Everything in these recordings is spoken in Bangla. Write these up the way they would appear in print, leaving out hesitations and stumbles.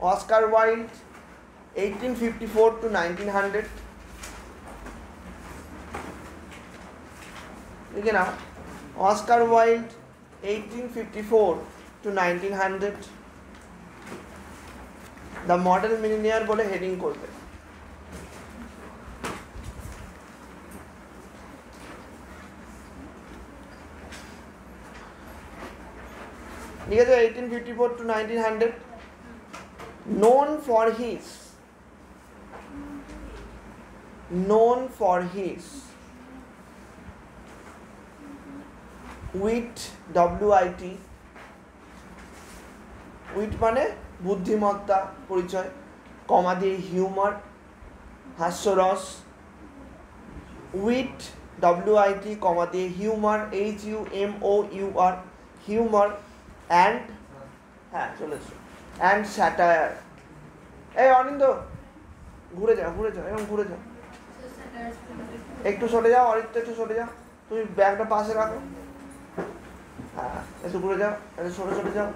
অস্কার ওয়াইল্ড 1854 to 1900 লিখে নাও Oscar Wilde 1854 to 1900 the model millionaire বলে হেডিং করবে। ঠিক আছে 1854 to 1900 known for his wit WIT wit মানে বুদ্ধিমত্তা পরিচয়, কমা দিয়ে হিউমার হাস্যরস, উইট WIT কমা দিয়ে হিউমার HUMOUR হিউমার অ্যান্ড হ্যাঁ চলেছে অ্যান্ড স্যাটায়ার। এই অনিন্দ ঘুরে যাও এরকম ঘুরে যাও, একটু সরে যাও অরিত্য, একটু সরে যাও, তুমি ব্যাগটা পাশে রাখো, হ্যাঁ একটু ঘুরে যাও, একটু সরে যাও।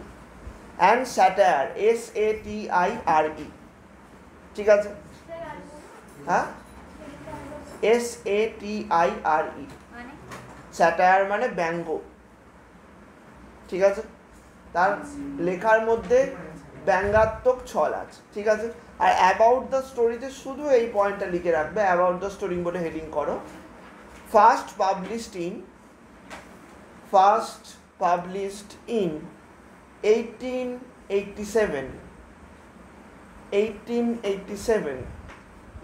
অ্যান্ড স্যাটায়ার SATIRE ঠিক আছে, হ্যাঁ SATIRE স্যাটায়ার মানে ব্যঙ্গ, ঠিক আছে, তার লেখার মধ্যে ব্যঙ্গাত্মক ছল আছে, ঠিক আছে। আর অ্যাবাউট দ্য স্টোরিতে শুধু এই পয়েন্টটা লিখে রাখবে, অ্যাবাউট দ্য স্টোরি বলে হেডিং করো। First published in 1887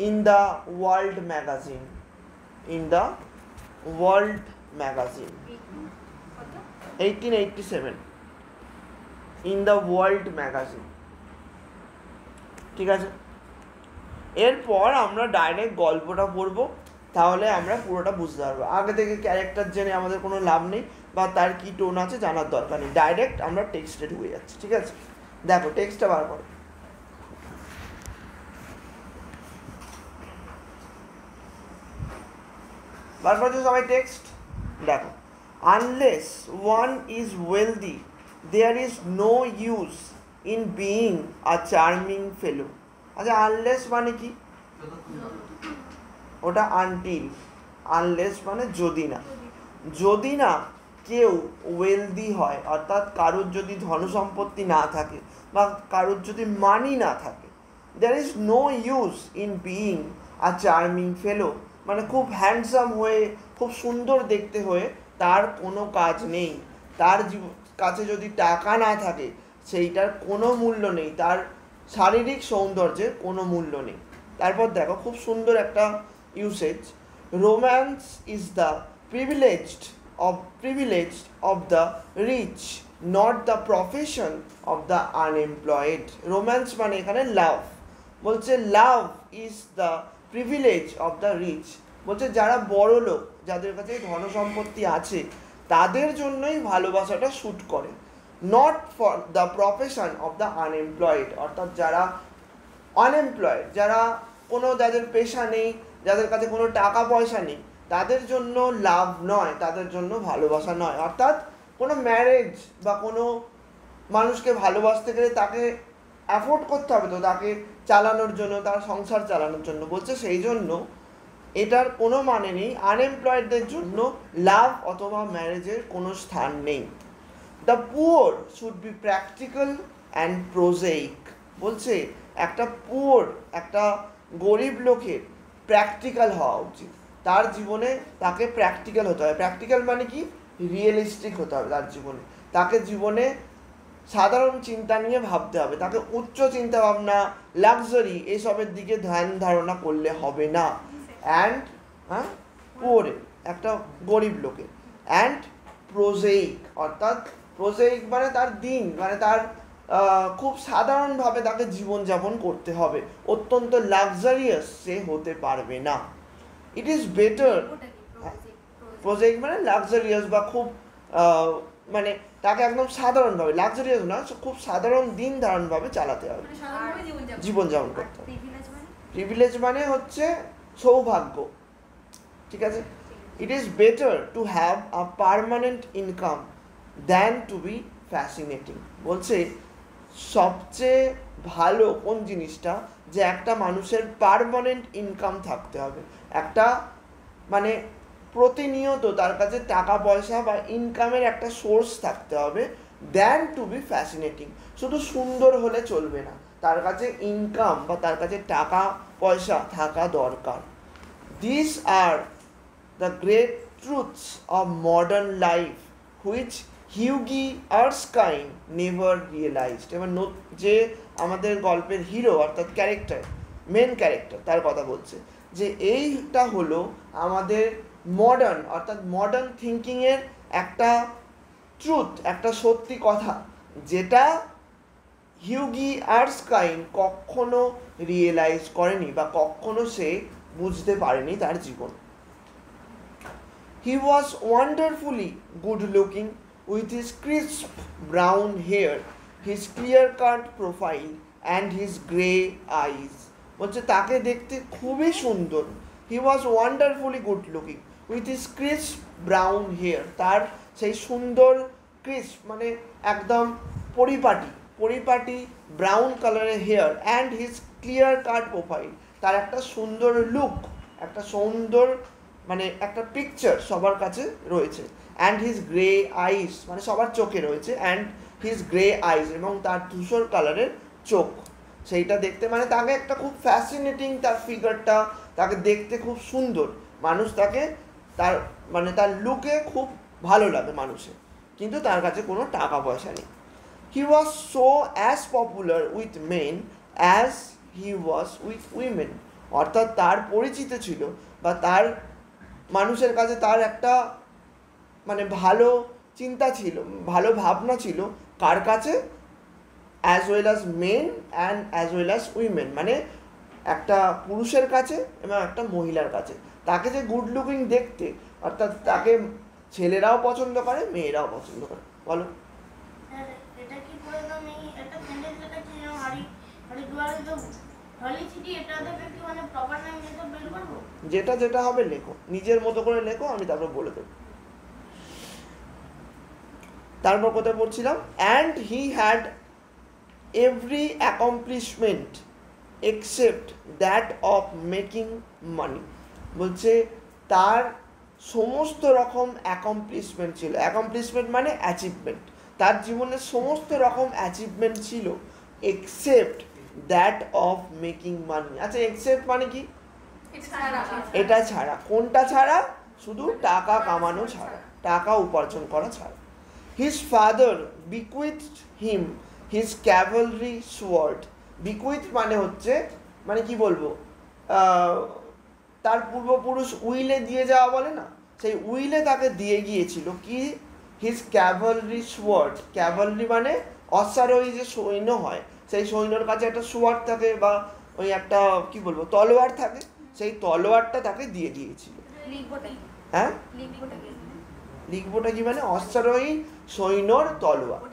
in the World magazine, 1887 in the World magazine, ঠিক আছে। এরপর আমরা ডাইরেক্ট গল্পটা পড়বো, তাহলে আমরা পুরোটা বুঝতে পারবো। আগে থেকে ক্যারেক্টার জেনে আমাদের কোনো লাভ নেই, বা তার কি টোন আছে জানার দরকার নেই, ডাইরেক্ট আমরা টেক্সটে ঢুকে যাচ্ছি, ঠিক আছে। দেখো টেক্সটটা বার করো, বার করছো সবাই টেক্সট। দেখো unless one is wealthy there is no use in being a charming fellow. আচ্ছা আনলেস মানে কি? ওটা আনটিল, আনলেস মানে যদি না কেউ ওয়েলদি হয়, অর্থাৎ কারোর যদি ধনসম্পত্তি না থাকে বা কারোর যদি মানি না থাকে, there is no use in being a charming fellow, মানে খুব হ্যান্ডসাম হয়ে খুব সুন্দর দেখতে হয়ে তার কোনো কাজ নেই, তার কাছে যদি টাকা না থাকে সেইটার কোনো মূল্য নেই, তার শারীরিক সৌন্দর্যের কোনো মূল্য নেই। তারপর দেখো খুব সুন্দর একটা usage, romance is the privileged of the rich, not the profession of the unemployed. Romance মানে এখানে লাভ, বলছে love is the privilege of the rich, বলছে যারা বড় লোক, যাদের কাছে ধনসম্পত্তি আছে তাদের জন্যই ভালোবাসাটা শ্যুট করে, not for the profession of the unemployed, অর্থাৎ যারা আনএমপ্লয়েড, যারা কোনো যাদের পেশা নেই, যাদের কাছে কোনো টাকা পয়সা নেই, তাদের জন্য লাভ নয়, তাদের জন্য ভালোবাসা নয়। অর্থাৎ কোনো ম্যারেজ বা কোনো মানুষকে ভালোবাসতে গেলে তাকে অ্যাফোর্ড করতে হবে, তো তাকে চালানোর জন্য, তার সংসার চালানোর জন্য, বলছে সেই জন্য এটার কোনো মানে নেই, আনএমপ্লয়েডদের জন্য লাভ অথবা ম্যারেজের কোনো স্থান নেই। The poor should be practical and prosaic, বলছে একটা পুয়ার, একটা গরিব লোকের প্র্যাকটিক্যাল হওয়া উচিত, তার জীবনে তাকে প্র্যাকটিক্যাল হতে হবে। প্র্যাকটিক্যাল মানে কি? রিয়েলিস্টিক হতে হবে তার জীবনে, তাকে জীবনে সাধারণ চিন্তা নিয়ে ভাবতে হবে, তাকে উচ্চ চিন্তা ভাবনা, লাক্সারি এসবের দিকে ধ্যান ধারণা করলে হবে না। অ্যান্ড পুয়ারে একটা গরিব লোকে, অ্যান্ড প্রোজেইক, অর্থাৎ প্রোজেইক মানে তার দিন, মানে তার খুব সাধারণভাবে তাকে জীবনযাপন করতে হবে, অত্যন্ত লাক্সারিয়াস সে হতে পারবে না। ইট ইজ বেটার, প্রোজেইক মানে লাক্সারিয়াস বা খুব মানে তাকে একদম সাধারণভাবে, লাক্সারিয়াস না, খুব সাধারণ দিন ধারণভাবে চালাতে হবে, জীবনযাপন করতে হবে। প্রিভিলেজ মানে হচ্ছে সৌভাগ্য, ঠিক আছে। It is better to have a permanent income than to be fascinating, বলছে সবচেয়ে ভালো কোন জিনিসটা, যে একটা মানুষের পার্মানেন্ট ইনকাম থাকতে হবে, একটা মানে প্রতিনিয়ত তার কাছে টাকা পয়সা বা ইনকামের একটা সোর্স থাকতে হবে, দ্যান টু বি ফ্যাসিনেটিং। শুধু সুন্দর হলে চলবে না, তার কাছে ইনকাম বা তার কাছে টাকা পয়সা থাকা দরকার। These are the great truths of modern life which Hughie Erskine never realised. এবার যে আমাদের গল্পের হিরো অর্থাৎ ক্যারেক্টার, মেন ক্যারেক্টার, তার কথা বলছে যে এইটা হলো আমাদের মডার্ন অর্থাৎ মডার্ন থিঙ্কিংয়ের একটা ট্রুথ, একটা সত্যি কথা, যেটা হিউগি আর্সকাইন কখনো রিয়েলাইজ করেনি বা কখনো সে বুঝতে পারেনি তার জীবন। He was wonderfully good looking with his crisp brown hair, his clear-cut profile and his grey eyes. বলছে তাকে দেখতে খুবই সুন্দর। He was wonderfully good looking with his crisp brown hair, তার সেই সুন্দর ক্রিস্প মানে একদম পরিপাটি ব্রাউন কালারের hair, and his clear cut profile, তার একটা সুন্দর লুক, একটা সুন্দর মানে একটা পিকচার সবার কাছে রয়েছে, অ্যান্ড হিজ গ্রে আইস মানে সবার চোখে রয়েছে, অ্যান্ড হিজ গ্রে আইস এবং তার ধূসর কালারের চোখ, সেইটা দেখতে মানে তাকে একটা খুব ফ্যাসিনেটিং, তার ফিগারটা, তাকে দেখতে খুব সুন্দর, মানুষ তাকে তার মানে তার লুকে খুব ভালো লাগে মানুষের, কিন্তু তার কাছে কোনো টাকা পয়সা নেই। He was so as popular with men as he was with women, অর্থাৎ তার পরিচিত ছিল বা তার মানুষের কাছে তার একটা মানে ভালো চিন্তা ছিল, ভালো ভাবনা ছিল, কার কাছে? As well as men and as well as women, মানে একটা পুরুষের কাছে এবং একটা মহিলার কাছে। তাকে যে গুড লুকিং দেখতে, অর্থাৎ তাকে ছেলেরাও পছন্দ করে, মেয়েরাও পছন্দ করে। বলো। যেটা যেটা হবে লেখো, নিজের মতো করে লেখো, আমি তারপর বলে দেবো। তারপর কোথায় পড়ছিলাম? And he had every accomplishment except that of making মানি। বলছে তার সমস্ত রকম অ্যাকমপ্লিশমেন্ট ছিল। অ্যাকমপ্লিশমেন্ট মানে অ্যাচিভমেন্ট, তার জীবনের সমস্ত রকম অ্যাচিভমেন্ট ছিল, এক্সেপ্ট দ্যাট অফ মেকিং মানি। আচ্ছা, এক্সেপ্ট মানে কি? এটা ছাড়া। কোনটা ছাড়া? শুধু টাকা কামানো ছাড়া, টাকা উপার্জন করা ছাড়া। His father bequeathed him his cavalry sword. Bequeath মানে হচ্ছে মানে কি বলবো, তার পূর্বপুরুষ উইলে দিয়ে যাওয়া বলে না, সেই উইলে তাকে দিয়ে গিয়েছিল কি? His cavalry sword. ক্যাভালরি মানে অশ্বারোহী যে সৈন্য হয়, সেই সৈন্যর কাছে একটা সোয়ার্ড থাকে বা ওই একটা কি বলবো তলোয়ার থাকে, সেই তলোয়ারটা তাকে দিয়ে গিয়েছিল। হ্যাঁ, লিখবোটা কি মানে? অশ্বারোহী সৈন্যর তলোয়ার।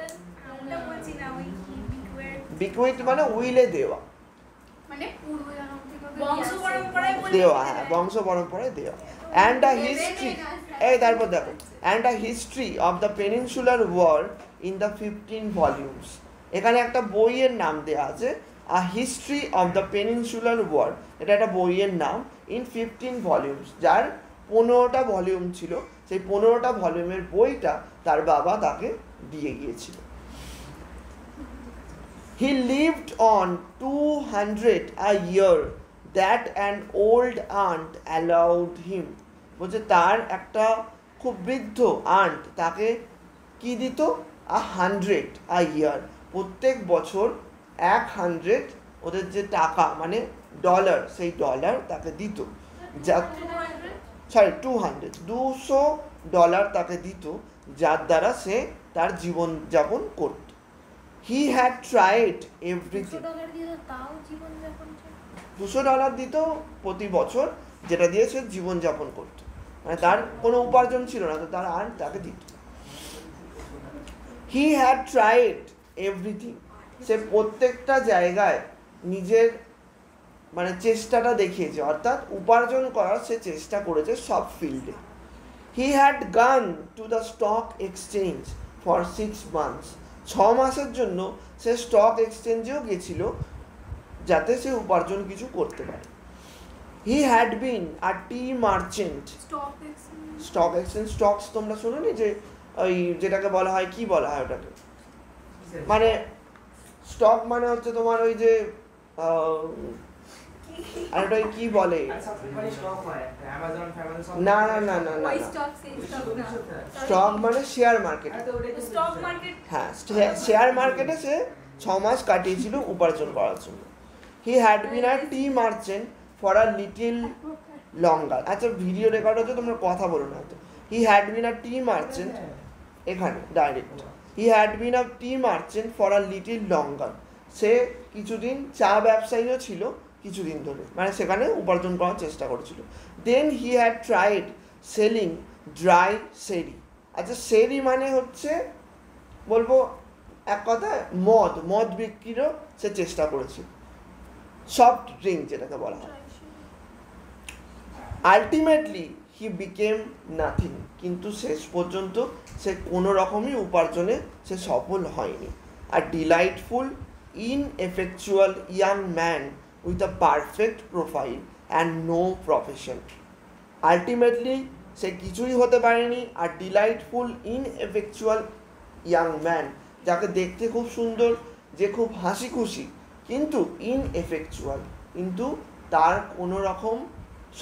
বিকুইট মানে উইলে দেওয়া, দেওয়া, হ্যাঁ, বংশ পরম্পরায় দেওয়া। অ্যান্ড আ হিস্ট্রি, এই তারপর দেখো, and a history of the peninsular war in the 15 volumes. এখানে একটা বইয়ের নাম দেওয়া আছে, a history of the peninsular war, এটা একটা বইয়ের নাম, ইন 15 ভলিউমস, যার 15টা ভলিউম ছিল। সেই 15টা ভলিউমের বইটা তার বাবা তাকে দিয়ে গিয়েছিল। He lived on 200 a year that an old aunt allowed him. বলছে তার একটা খুব বৃদ্ধ আন্ট তাকে কি দিত? 100 a year, প্রত্যেক বছর 100 ওদের যে টাকা মানে ডলার, সেই ডলার তাকে দিত। যা 200 ডলার তাকে দিত, যার দ্বারা সে তার জীবনযাপন করত। He had tried everything. $200 দিত প্রতি বছর, যেটা দিয়ে সে জীবনযাপন করত, মানে তার কোনো উপার্জন ছিল না, তো তার আন্ট তাকে দিত। He had tried everything. সে প্রত্যেকটা জায়গায় নিজের মানে চেষ্টাটা দেখিয়েছে, অর্থাৎ উপার্জন করার সে চেষ্টা করেছে সব ফিল্ডে। He had gone to the stock exchange for 6 months. 6 মাসের জন্য সে স্টক এক্সচেঞ্জেও গেছিল যাতে সে উপার্জন কিছু করতে পারে। হি had been a tea merchant. Stock exchange, stocks তোমরা শোনোনি যে ওই যেটাকে বলা হয়, কি বলা হয় ওটাকে, মানে স্টক মানে হচ্ছে তোমার ওই যে আর ওটা কি বলে, না না না না না, স্টক মানে শেয়ার মার্কেট। হ্যাঁ, শেয়ার মার্কেটে সে 6 মাস কাটিয়েছিল উপার্জন করার জন্য। He had been a tea merchant for a little longer. আচ্ছা ভিডিও রেকর্ড হচ্ছে, তোমরা কথা বলো না তো। He had been a tea merchant, এখানে direct, he had been a tea merchant for a little longer. সে কিছুদিন চা ব্যবসায়ীও ছিল কিছুদিন ধরে, মানে সেখানে উপার্জন করার চেষ্টা করেছিল। Then he had tried selling dry sherry. আচ্ছা সেরি মানে হচ্ছে বলবো এক কথায় মদ বিক্রিরও সে চেষ্টা করেছিল, সফট ড্রিঙ্ক যেটাকে বলা হয়। আলটিমেটলি হি বিকেম নাথিং, কিন্তু শেষ পর্যন্ত সে কোনো রকমই উপার্জনে সে সফল হয়নি। আর delightful ineffectual young man with a perfect profile and no profession. Ultimately সে কিছুই হতে পারেনি। আর ডিলাইটফুল ineffectual young man, যাকে দেখতে খুব সুন্দর, যে খুব হাসি খুশি, কিন্তু ineffectual, কিন্তু তার কোনো রকম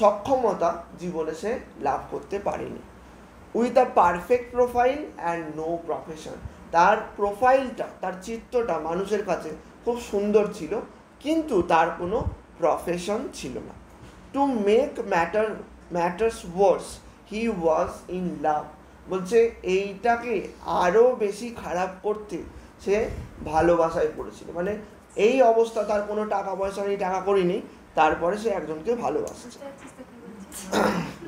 সক্ষমতা জীবনে সে লাভ করতে পারেনি। With a perfect profile and no profession, তার প্রোফাইলটা, তার চিত্রটা মানুষের কাছে খুব সুন্দর ছিল, কিন্তু তার কোনো প্রফেশন ছিল না। To make matters worse he was in love, বলছে এইটাকে আরও বেশি খারাপ করতে সে ভালোবাসায় পড়েছিল। মানে এই অবস্থা, তার কোনো টাকা পয়সা নেই, টাকা করি নেই, তারপরে সে একজনকে ভালোবাসছে।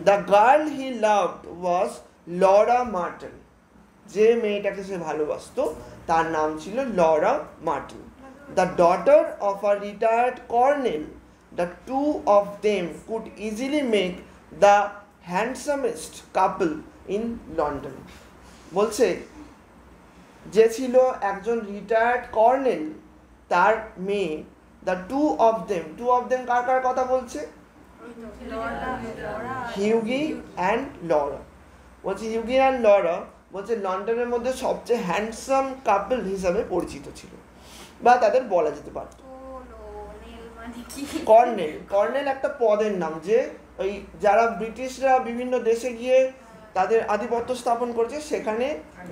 The girl he loved was Laura Merton. যে মেয়েটাকে সে ভালোবাসতো তার নাম ছিল Laura Merton. The daughter of a retired colonel, the two of them could easily make the handsomest couple in London. বলছে যে ছিল একজন রিটায়ার্ড কর্নেল, তার মেয়ে, দ্য টু অফ দেম কার কার কথা বলছে? Hughie and Laura. বলছে হিউগি অ্যান্ড লরা বলছে লন্ডনের মধ্যে সবচেয়ে হ্যান্ডসাম কাপল হিসাবে পরিচিত ছিল, বা তাদের বলা যেতে পারত। কর্নেল একটা পদের নাম, যে ওই যারা ব্রিটিশরা বিভিন্ন দেশে গিয়ে তাদের আধিপত্য স্থাপন করেছে, সেখানে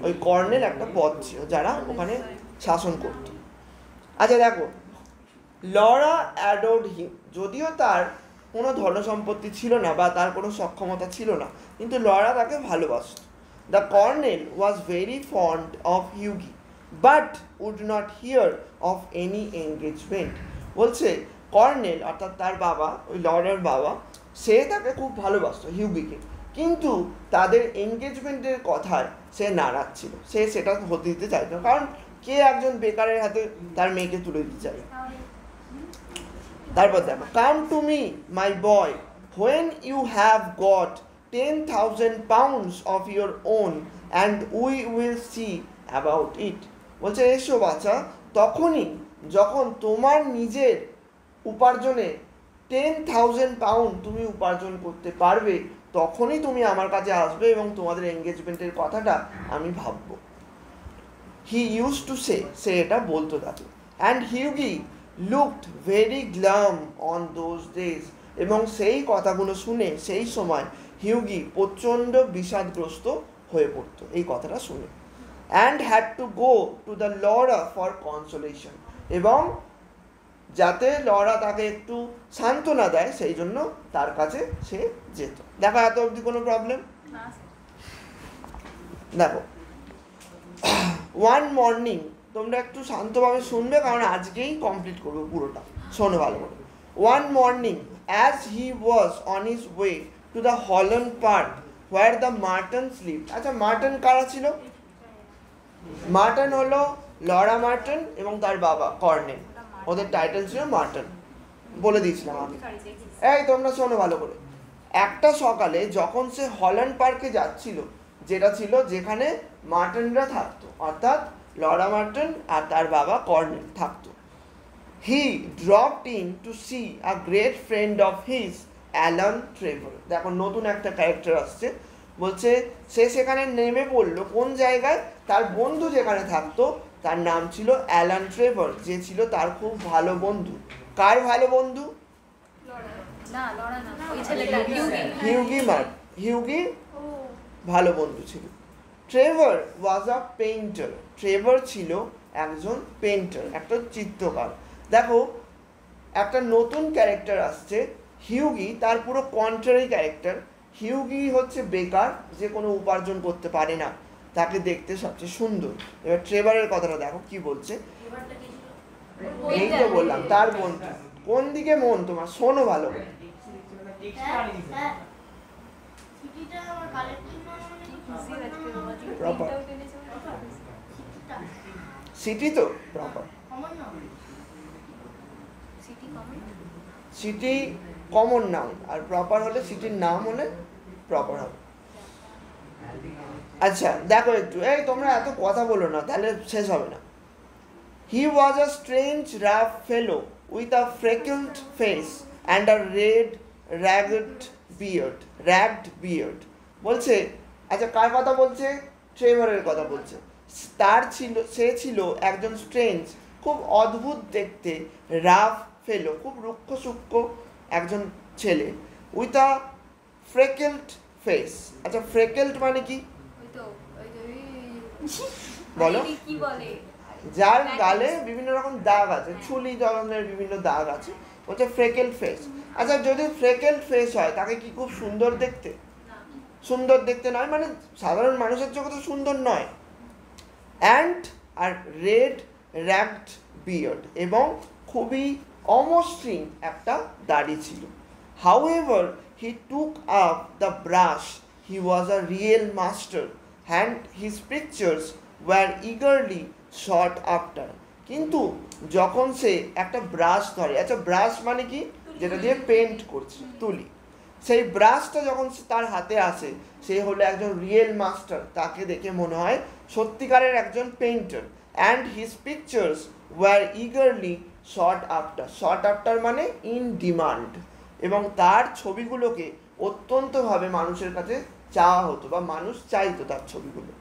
ওই কর্নেল একটা পদ ছিল যারা ওখানে শাসন করত। আচ্ছা দেখো, লরা অ্যাডোর্ড হিম, যদিও তার কোনো ধনসম্পত্তি ছিল না বা তার কোনো সক্ষমতা ছিল না, কিন্তু লরা তাকে ভালোবাসত। The colonel was very fond of Hughie but would not hear of any engagement. বলছে কর্নেল অর্থাৎ তার বাবা, ওই লরার বাবা, সে তাকে খুব ভালোবাসত হিউগিকে, কিন্তু তাদের এঙ্গেজমেন্টের কথায় সে নারাজ ছিল, সে সেটা হতে দিতে চাইত না, কারণ কে একজন বেকারের হাতে তার মেয়েকে তুলে দিতে চায়। তারপর দেখো, come to me my boy when you have got 10,000 pounds of your own and we will see about it. বলছে এসো বাচ্চা, তখনই যখন তোমার নিজের উপার্জনে 10,000 পাউন্ড তুমি উপার্জন করতে পারবে, তখনই তুমি আমার কাছে আসবে এবং তোমাদের এঙ্গেজমেন্টের কথাটা আমি ভাববো। হি ইউজ টু সে এটা বলতো তাকে। And Hughie looked very glam on those days, এবং সেই কথাগুলো শুনে সেই সময় হিউগি প্রচণ্ড বিষাদগ্রস্ত হয়ে পড়তো এই কথাটা শুনে। And had two go to the Laura for consolation, এবং যাতে লরা তাকে একটু সান্ত্বনা দেয় সেই জন্য তার কাছে সে যেত। দেখো এত অবধি কোনো প্রবলেম? দেখো, ওয়ান মর্নিং, তোমরা একটু শান্তভাবে শুনবে কারণ আজকেই কমপ্লিট করবো পুরোটা, শোনো ভালো করে। One morning as he was on his way to the Holland Park where the Merton slip. আচ্ছা মার্টন কারা ছিল? মার্টন হলো লরা মার্টন এবং তার বাবা কর্নেল, ওদের টাইটেল ছিল মার্টন, বলে দিয়েছিলাম আমি। এই তোমরা শোনো ভালো করে। একটা সকালে যখন সে হল্যান্ড পার্কে যাচ্ছিল, যেটা ছিল যেখানে মার্টনরা থাকতো, অর্থাৎ লরা মার্টন আর তার বাবা কর্নেল থাকতো। He dropped in to see a great friend of his, Alan Trevor. দেখো নতুন একটা ক্যারেক্টার আসছে, বলছে সে সেখানে নেমে পড়লো কোন জায়গায়, তার বন্ধু যেখানে থাকতো তার নাম ছিল অ্যালান ট্রেভার, যে ছিল তার খুব ভালো বন্ধু। কার ভালো বন্ধু? হিউগি ভালো বন্ধু ছিল। ট্রেভার ওয়াজ আ পেইন্টার, ট্রেভার ছিল একজন পেইন্টার, একটা চিত্রকার। দেখো একটা নতুন ক্যারেক্টার আসছে হিউগি, তার পুরো কন্ট্রারি ক্যারেক্টার। হিউগি হচ্ছে বেকার, যে কোনো উপার্জন করতে পারে না, তাকে দেখতে সবচেয়ে সুন্দর। এবার ট্রেভারের কথাটা দেখো কি বলছে। এই তো বললাম তার বন্ধু। কোন দিকে মন তোমার, শোনো ভালো। সিটি তো প্রপার, সিটি কমন নাউন, আর প্রপার হলে সিটির নাম হলে প্রপার হবে। আচ্ছা দেখো একটু, এই তোমরা এত কথা বলো না, তাহলে শেষ হবে না। He was a strange rough fellow with a freckled face and a red ragged beard. বলছে, আচ্ছা কার কথা বলছে? ট্রেভারের কথা বলছে। সে ছিল একজন স্ট্রেঞ্জ, খুব অদ্ভুত দেখতে, রাফ ফেলো, খুব রুক্ষ সূক্ষ্ম একজন ছেলে, উইথ আ ফ্রেকেলড ফেস। আচ্ছা ফ্রেকেলড মানে কি বলো? যার গালে বিভিন্ন রকম দাগ আছে, ছুলি ধরনের বিভিন্ন দাগ আছে, বলছে ফ্রেকেলড ফেস। আচ্ছা যদি ফ্রেকেলড ফেস হয় তাকে কি খুব সুন্দর দেখতে? সুন্দর দেখতে নয়, মানে সাধারণ মানুষের চোখে তো সুন্দর নয়। And a red ragged beard, এবং খুবই অমসৃণ একটা দাড়ি ছিল। However he took up the brush, he was a real master, and his pictures were eagerly sought after. কিন্তু যখন সে একটা ব্রাশ ধরে, আচ্ছা ব্রাশ মানে কি? যেটা দিয়ে পেন্ট করছে, তুলি। সেই ব্রাশটা যখন তার হাতে আসে, সে হলো একজন রিয়েল মাস্টার, তাকে দেখে মনে হয় সত্যিকারের একজন painter. And his pictures were eagerly sought after মানে ইন ডিমান্ড, এবং তার ছবিগুলোকে অত্যন্তভাবে মানুষের কাছে চাওয়া হতো, বা মানুষ চাইতো তার ছবিগুলো।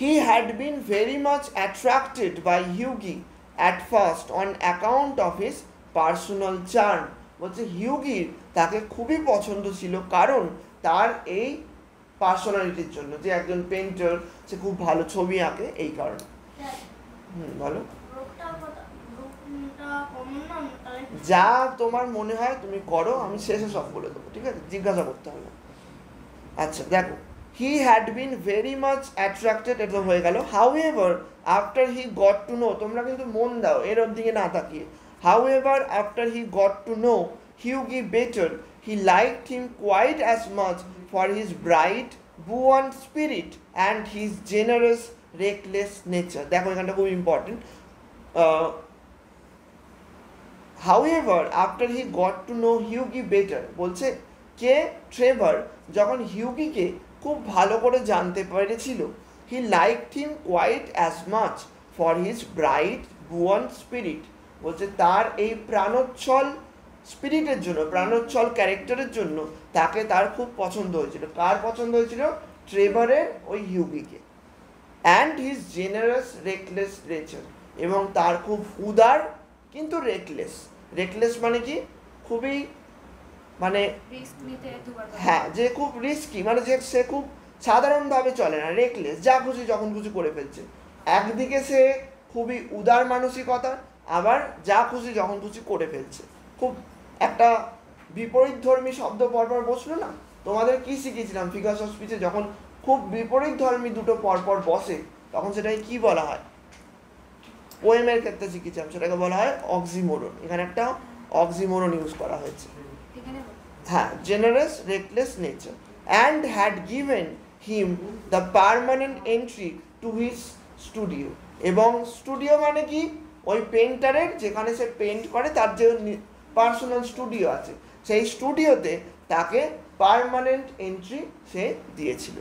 He had been very much attracted by Hughie at first on account of his personal charm. বলছে হিউগির তাকে খুবই পছন্দ ছিল কারণ তার এই পার্সোনালিটির জন্য, যে একজন পেইন্টার, সে খুব ভালো ছবি আঁকে, এই কারণে। বলো। যা তোমার মনে হয় তুমি করো, আমি শেষে সব বলে দেবো, ঠিক আছে? জিজ্ঞাসা করতে হবে। আচ্ছা দেখো, he had been very much attracted, এটা হয়ে গেল। however after he got to know, তোমরা কিন্তু মন দাও এর দিকে না তাকিয়ে। however after he got to know Hughie better, he liked him quite as much for his bright buoyant spirit and his generous reckless nature. দেখো এখানটা খুব important. however after he got to know Hughie better, বলছে কে? ট্রেভার যখন হিউগিকে খুব ভালো করে জানতে পেরেছিল, he liked him quite as much for his bright buoyant spirit. বলছে তার এই প্রাণোচ্ছল স্পিরিটের জন্য, প্রাণোচ্ছল ক্যারেক্টারের জন্য তাকে তার খুব পছন্দ হয়েছিল। কার পছন্দ হয়েছিল? ট্রেভারের ওই হিউগিকে। And his generous reckless nature, এবং তার খুব উদার কিন্তু রেকলেস মানে কি? খুবই মানে হ্যাঁ, যে খুব রিস্কি, মানে যে সে খুব সাধারণভাবে চলে না, রেকলেস, যা খুশি যখন খুশি করে ফেলছে। একদিকে সে খুবই উদার মানসিকতা, আবার যা খুশি যখন খুশি করে ফেলছে। খুব একটা বিপরীতধর্মী শব্দ পরপর বসলো না? তোমাদের কি শিখিয়েছিলাম ফিগার্স অফ স্পিচে? যখন খুব বিপরীতধর্মী দুটো পরপর বসে তখন সেটাকে কি বলা হয়? পোয়েমের ক্ষেত্রে শিখেছিলাম, সেটাকে বলা হয় অক্সিমোরন। এখানে একটা অক্সিমোরন ইউজ করা হয়েছে। হ্যাঁ, generous reckless nature. And had given him the permanent entry to his studio, এবং স্টুডিও মানে কি? ওই পেন্টারের যেখানে সে পেন্ট করে তার যে পার্সোনাল স্টুডিও আছে, সেই স্টুডিওতে তাকে পার্মানেন্ট এন্ট্রি সে দিয়েছিল।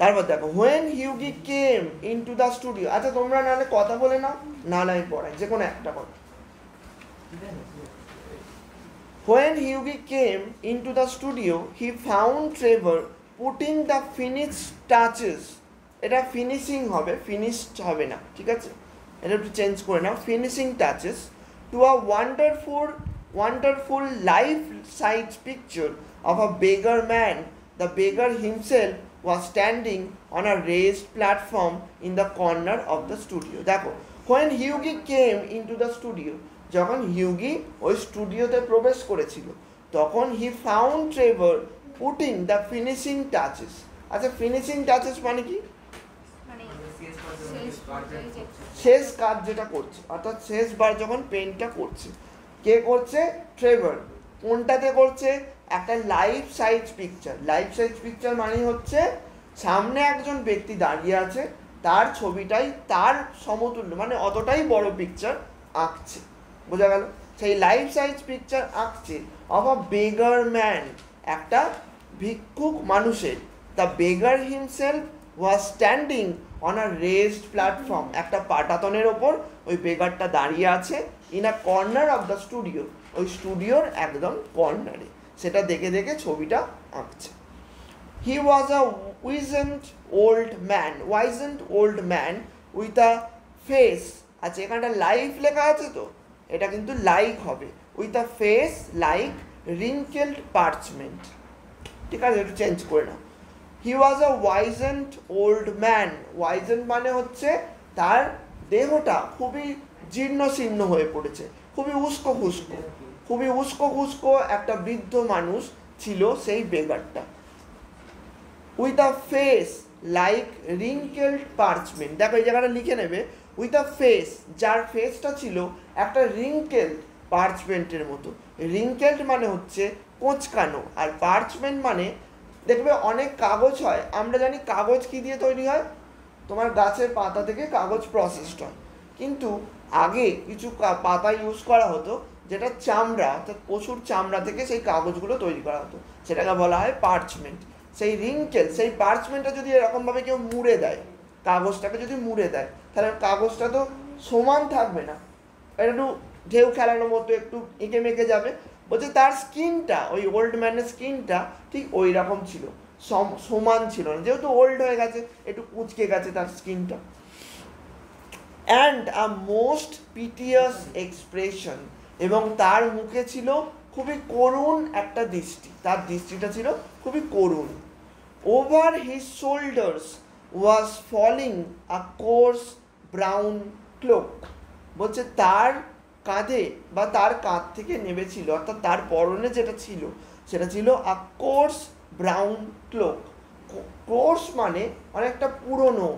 তারপর দেখো when Hughie came into the studio, আচ্ছা তোমরা নাহলে কথা বলে নাও, নাহলে আমি পড়াই, যে কোনো একটা কথা। When Hughie came into the studio, he found Trevor putting the finished touches, এটা ফিনিশিং হবে, ফিনিশড হবে না, ঠিক আছে, এটা একটু চেঞ্জ করে নাও, finishing touches to a wonderful life-size picture of a beggar man. The beggar himself was standing on a raised platform in the corner of the studio. দেখো when Hughie came into the studio, যখন হিউগি ওই স্টুডিওতে প্রবেশ করেছিল, তখন he found Trevor putting the finishing touches. আচ্ছা ফিনিশিং টাচেস মানে কি? শেষ কাজ যেটা করছে, অর্থাৎ শেষবার যখন পেন্টটা করছে, কে করছে? ট্রেভার। কোনটাতে করছে? একটা life size picture. Life size picture মানে হচ্ছে সামনে একজন ব্যক্তি দাঁড়িয়ে আছে, তার ছবিটাই তার সমতুল্য, মানে অতটাই বড় পিকচার আঁকছে, বোঝা গেল? সেই লাইফ সাইজ পিকচার আঁকছে অফ আ বেগার ম্যান, একটা ভিক্ষুক মানুষের। The beggar himself was standing on a raised platform, একটা পাটাতনের ওপর ওই বেগারটা দাঁড়িয়ে আছে, in a corner of the studio, ওই স্টুডিওর একদম কর্নারে, সেটা দেখে দেখে ছবিটা আঁকছে। He was a wizened old man with a face, আচ্ছা এখানটা লাইফ লেখা আছে তো, এটা কিন্তু লাইক হবে, with a face like wrinkled parchment, ঠিক আছে, একটু চেঞ্জ করে নাও। হি ওয়াজ আ ওয়াইজেন্ট ওল্ড ম্যান, ওয়াইজেন্ট মানে হচ্ছে তার দেহটা খুবই জীর্ণ শীর্ণ হয়ে পড়েছে, খুবই উস্কো খুস্কো একটা বৃদ্ধ মানুষ ছিল সেই বেগারটা। With a face like wrinkled parchment, দেখো এই জায়গাটা লিখে নেবে, উইথ আ ফেস, যার ফেসটা ছিল একটা রিঙ্কেলড পার্চমেন্টের মতো। রিঙ্কেলড মানে হচ্ছে কোঁচকানো, আর পার্চমেন্ট মানে দেখবে অনেক কাগজ হয়, আমরা জানি কাগজ কি দিয়ে তৈরি হয়, তোমার গাছের পাতা থেকে কাগজ প্রসেসড হয়, কিন্তু আগে কিছু পাতা ইউজ করা হতো যেটা চামড়া, অর্থাৎ পশুর চামড়া থেকে সেই কাগজগুলো তৈরি করা হতো, সেটাকে বলা হয় পার্চমেন্ট। সেই রিঙ্কেল, সেই পার্চমেন্টটা যদি এরকমভাবে কেউ মুড়ে দেয়, কাগজটাকে যদি মুড়ে দেয়, তাহলে কাগজটা তো সমান থাকবে না, এটা একটু ঢেউ খেলানোর মতো একটু এঁকে মেঁকে যাবে। বলছে তার স্কিনটা, ওই ওল্ড ম্যানের স্কিনটা ঠিক ওই রকম ছিল, সমান ছিল না, যেহেতু ওল্ড হয়ে গেছে, একটু কুঁচকে গেছে তার স্কিনটা। অ্যান্ড আ মোস্ট পিটিয়াস এক্সপ্রেশন, এবং তার মুখে ছিল খুবই করুণ একটা দৃষ্টি, তার দৃষ্টিটা ছিল খুবই করুণ। ওভার হিজ শোল্ডার্স ওয়াজ ফলিং আ কোর্স ব্রাউন ক্লোক, বলছে তার কাঁধে বা তার কাঁধ থেকে নেমেছিল, অর্থাৎ তার পরনে যেটা ছিল সেটা ছিল আ কোর্স ব্রাউন ক্লোক। কোর্স মানে অনেকটা পুরনো,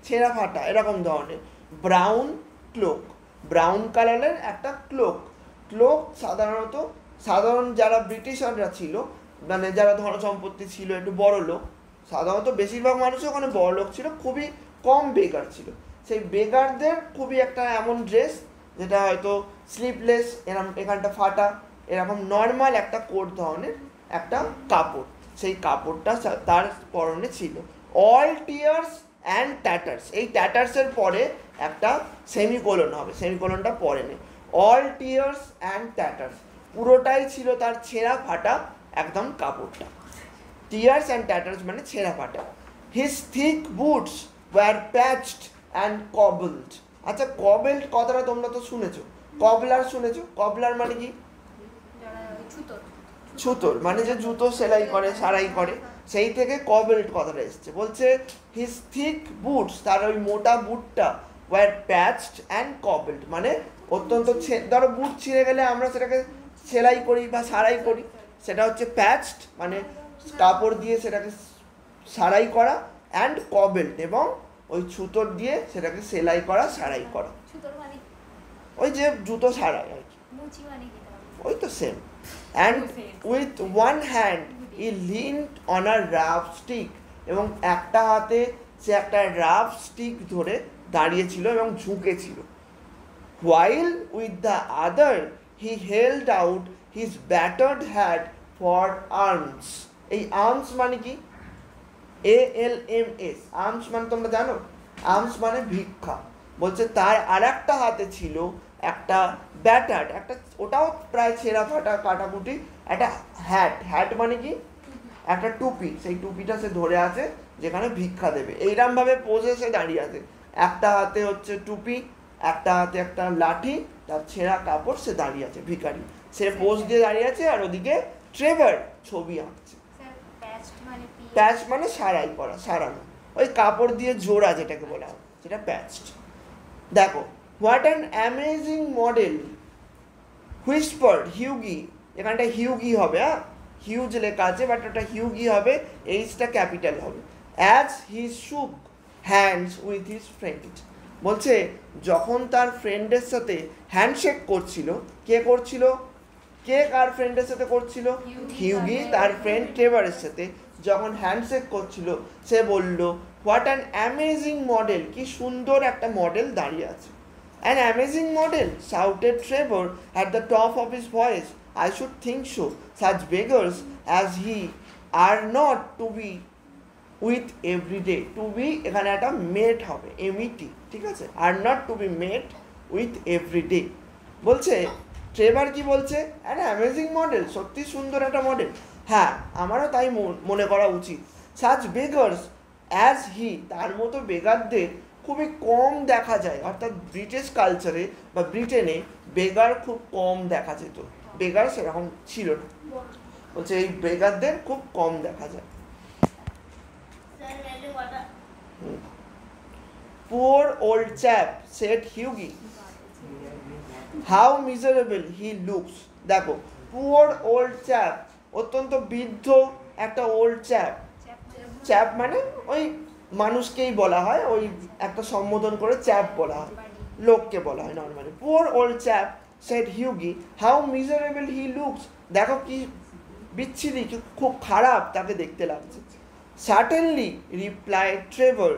ছেঁড়া ফাটা এরকম ধরনের, ব্রাউন ক্লোক, ব্রাউন কালারের একটা ক্লোক। ক্লোক সাধারণ যারা ব্রিটিশাররা ছিল, মানে যারা ধনসম্পত্তি ছিল, একটু বড় লোক, সাধারণত বেশিরভাগ মানুষ ওখানে বড় লোক ছিল, খুবই কম বেগার ছিল, সেই বেগারদের খুবই একটা এমন ড্রেস যেটা হয়তো স্লিভলেস, এরকম এখানটা ফাটা, এরকম নর্মাল একটা কোট ধরনের একটা কাপড়, সেই কাপড়টা তার পরনে ছিল। অল টিয়ার্স অ্যান্ড ট্যাটার্স, এই ট্যাটার্সের পরে একটা সেমিকোলন হবে, সেমিকোলনটা পরে নেই। অল টিয়ার্স অ্যান্ড ট্যাটার্স, পুরোটাই ছিল তার ছেঁড়া ফাটা একদম কাপড়টা। টিয়ার্স অ্যান্ড ট্যাটার্স মানে ছেঁড়া ফাটা। His thick boots were patched and cobbled, আচ্ছা কবেল্ড কথাটা তোমরা তো শুনেছো, কবলার শুনেছো, কবলার মানে কি? ছুতোর, মানে যে জুতো সেলাই করে, সারাই করে, সেই থেকে কবেল্ড কথাটা এসছে। বলছে হিজ থিক বুটস, তার ওই মোটা বুটটা, ওয়ার প্যাচড অ্যান্ড কবেল্ড, মানে অত্যন্ত, ধরো বুট ছিঁড়ে গেলে আমরা সেটাকে সেলাই করি বা সারাই করি, সেটা হচ্ছে প্যাচড মানে কাপড় দিয়ে সেটাকে সারাই করা, অ্যান্ড কবেল্ড এবং ওই ছুতোর দিয়ে সেটাকে সেলাই করা, সারাই করা, ওই যে জুতো সারাই আর কি, ওই তো same. And with one hand he leaned on a rough stick, এবং একটা হাতে সে একটা রাফ স্টিক ধরে দাঁড়িয়েছিল এবং ঝুঁকেছিল। while with the other he held out his battered hat for arms, এই আর্মস মানে কি? ALMS, আর্মস মানে তোমরা জানো, আর্মস মানে ভিক্ষা। বলছে তার আর একটা হাতে ছিল একটা ব্যাটার্ড, একটা ওটাও প্রায় ছেঁড়া ফাটা কাটাকুটি একটা হ্যাট মানে কি একটা টুপি, সেই টুপিটা সে ধরে আছে যেখানে ভিক্ষা দেবে। এইরকম ভাবে পোজে সে দাঁড়িয়ে আছে, একটা হাতে হচ্ছে টুপি, একটা হাতে একটা লাঠি, তার ছেঁড়া কাপড়, সে দাঁড়িয়ে আছে ভিখারি, সে পোজ দিয়ে দাঁড়িয়ে আছে। আর ওদিকে ট্রেভার ছবি আঁকছে। প্যাচ মানে সারাই করা, সারানো, ওই কাপড় দিয়ে জোড়া যেটাকে বলা হয় সেটা প্যাচড। দেখো, what an amazing model whispered Hughie, এখানটা হিউগি হবে, হ্যাঁ হিউজ লেখা আছে বাট ওটা হিউগি হবে, এইচটা ক্যাপিটাল হবে। অ্যাজ হি শুক হ্যান্ডস উইথ হিজ ফ্রেন্ড, বলছে যখন তার ফ্রেন্ডের সাথে হ্যান্ডশেক করছিল, কে করছিল, কে কার ফ্রেন্ডের সাথে করছিল, হিউগি তার ফ্রেন্ড ট্রেভারের সাথে যখন হ্যান্ডশেক করছিল, সে বলল হোয়াট অ্যান অ্যামেজিং মডেল, কি সুন্দর একটা মডেল দাঁড়িয়ে আছে। An amazing model, shouted Trevor at the top of his voice. I should think so. Such beggars as he are not to be with every day. To be এখানে একটা met হবে, MET, ঠিক আছে, are not to be met with every day। বলছে ট্রেভার কি বলছে, একটা অ্যামেজিং মডেল, সত্যি সুন্দর একটা মডেল, হ্যাঁ আমারও তাই মনে করা উচিত। সাচ বেগার্স অ্যাজ হি, তার মতো বেগারদের খুবই কম দেখা যায়, অর্থাৎ ব্রিটিশ কালচারে বা ব্রিটেনে বেগার খুব কম দেখা যেত, বেগার সেরকম ছিল না, বলছে এই বেগারদের খুব কম দেখা যায়। Poor old chap, said Hughie. How miserable he looks. দেখো, poor old chap, অত্যন্ত বৃদ্ধ একটা ওল্ড চ্যাপ, চ্যাপ মানে ওই মানুষকেই বলা হয়, ওই একটা সম্বোধন করে চ্যাপ বলা হয়, লোককে বলা হয় normally. Poor old chap, said Hughie, how miserable he looks, দেখো কি বিচ্ছিরি, খুব খারাপ তাকে দেখতে লাগছে। Certainly, replied Trevor,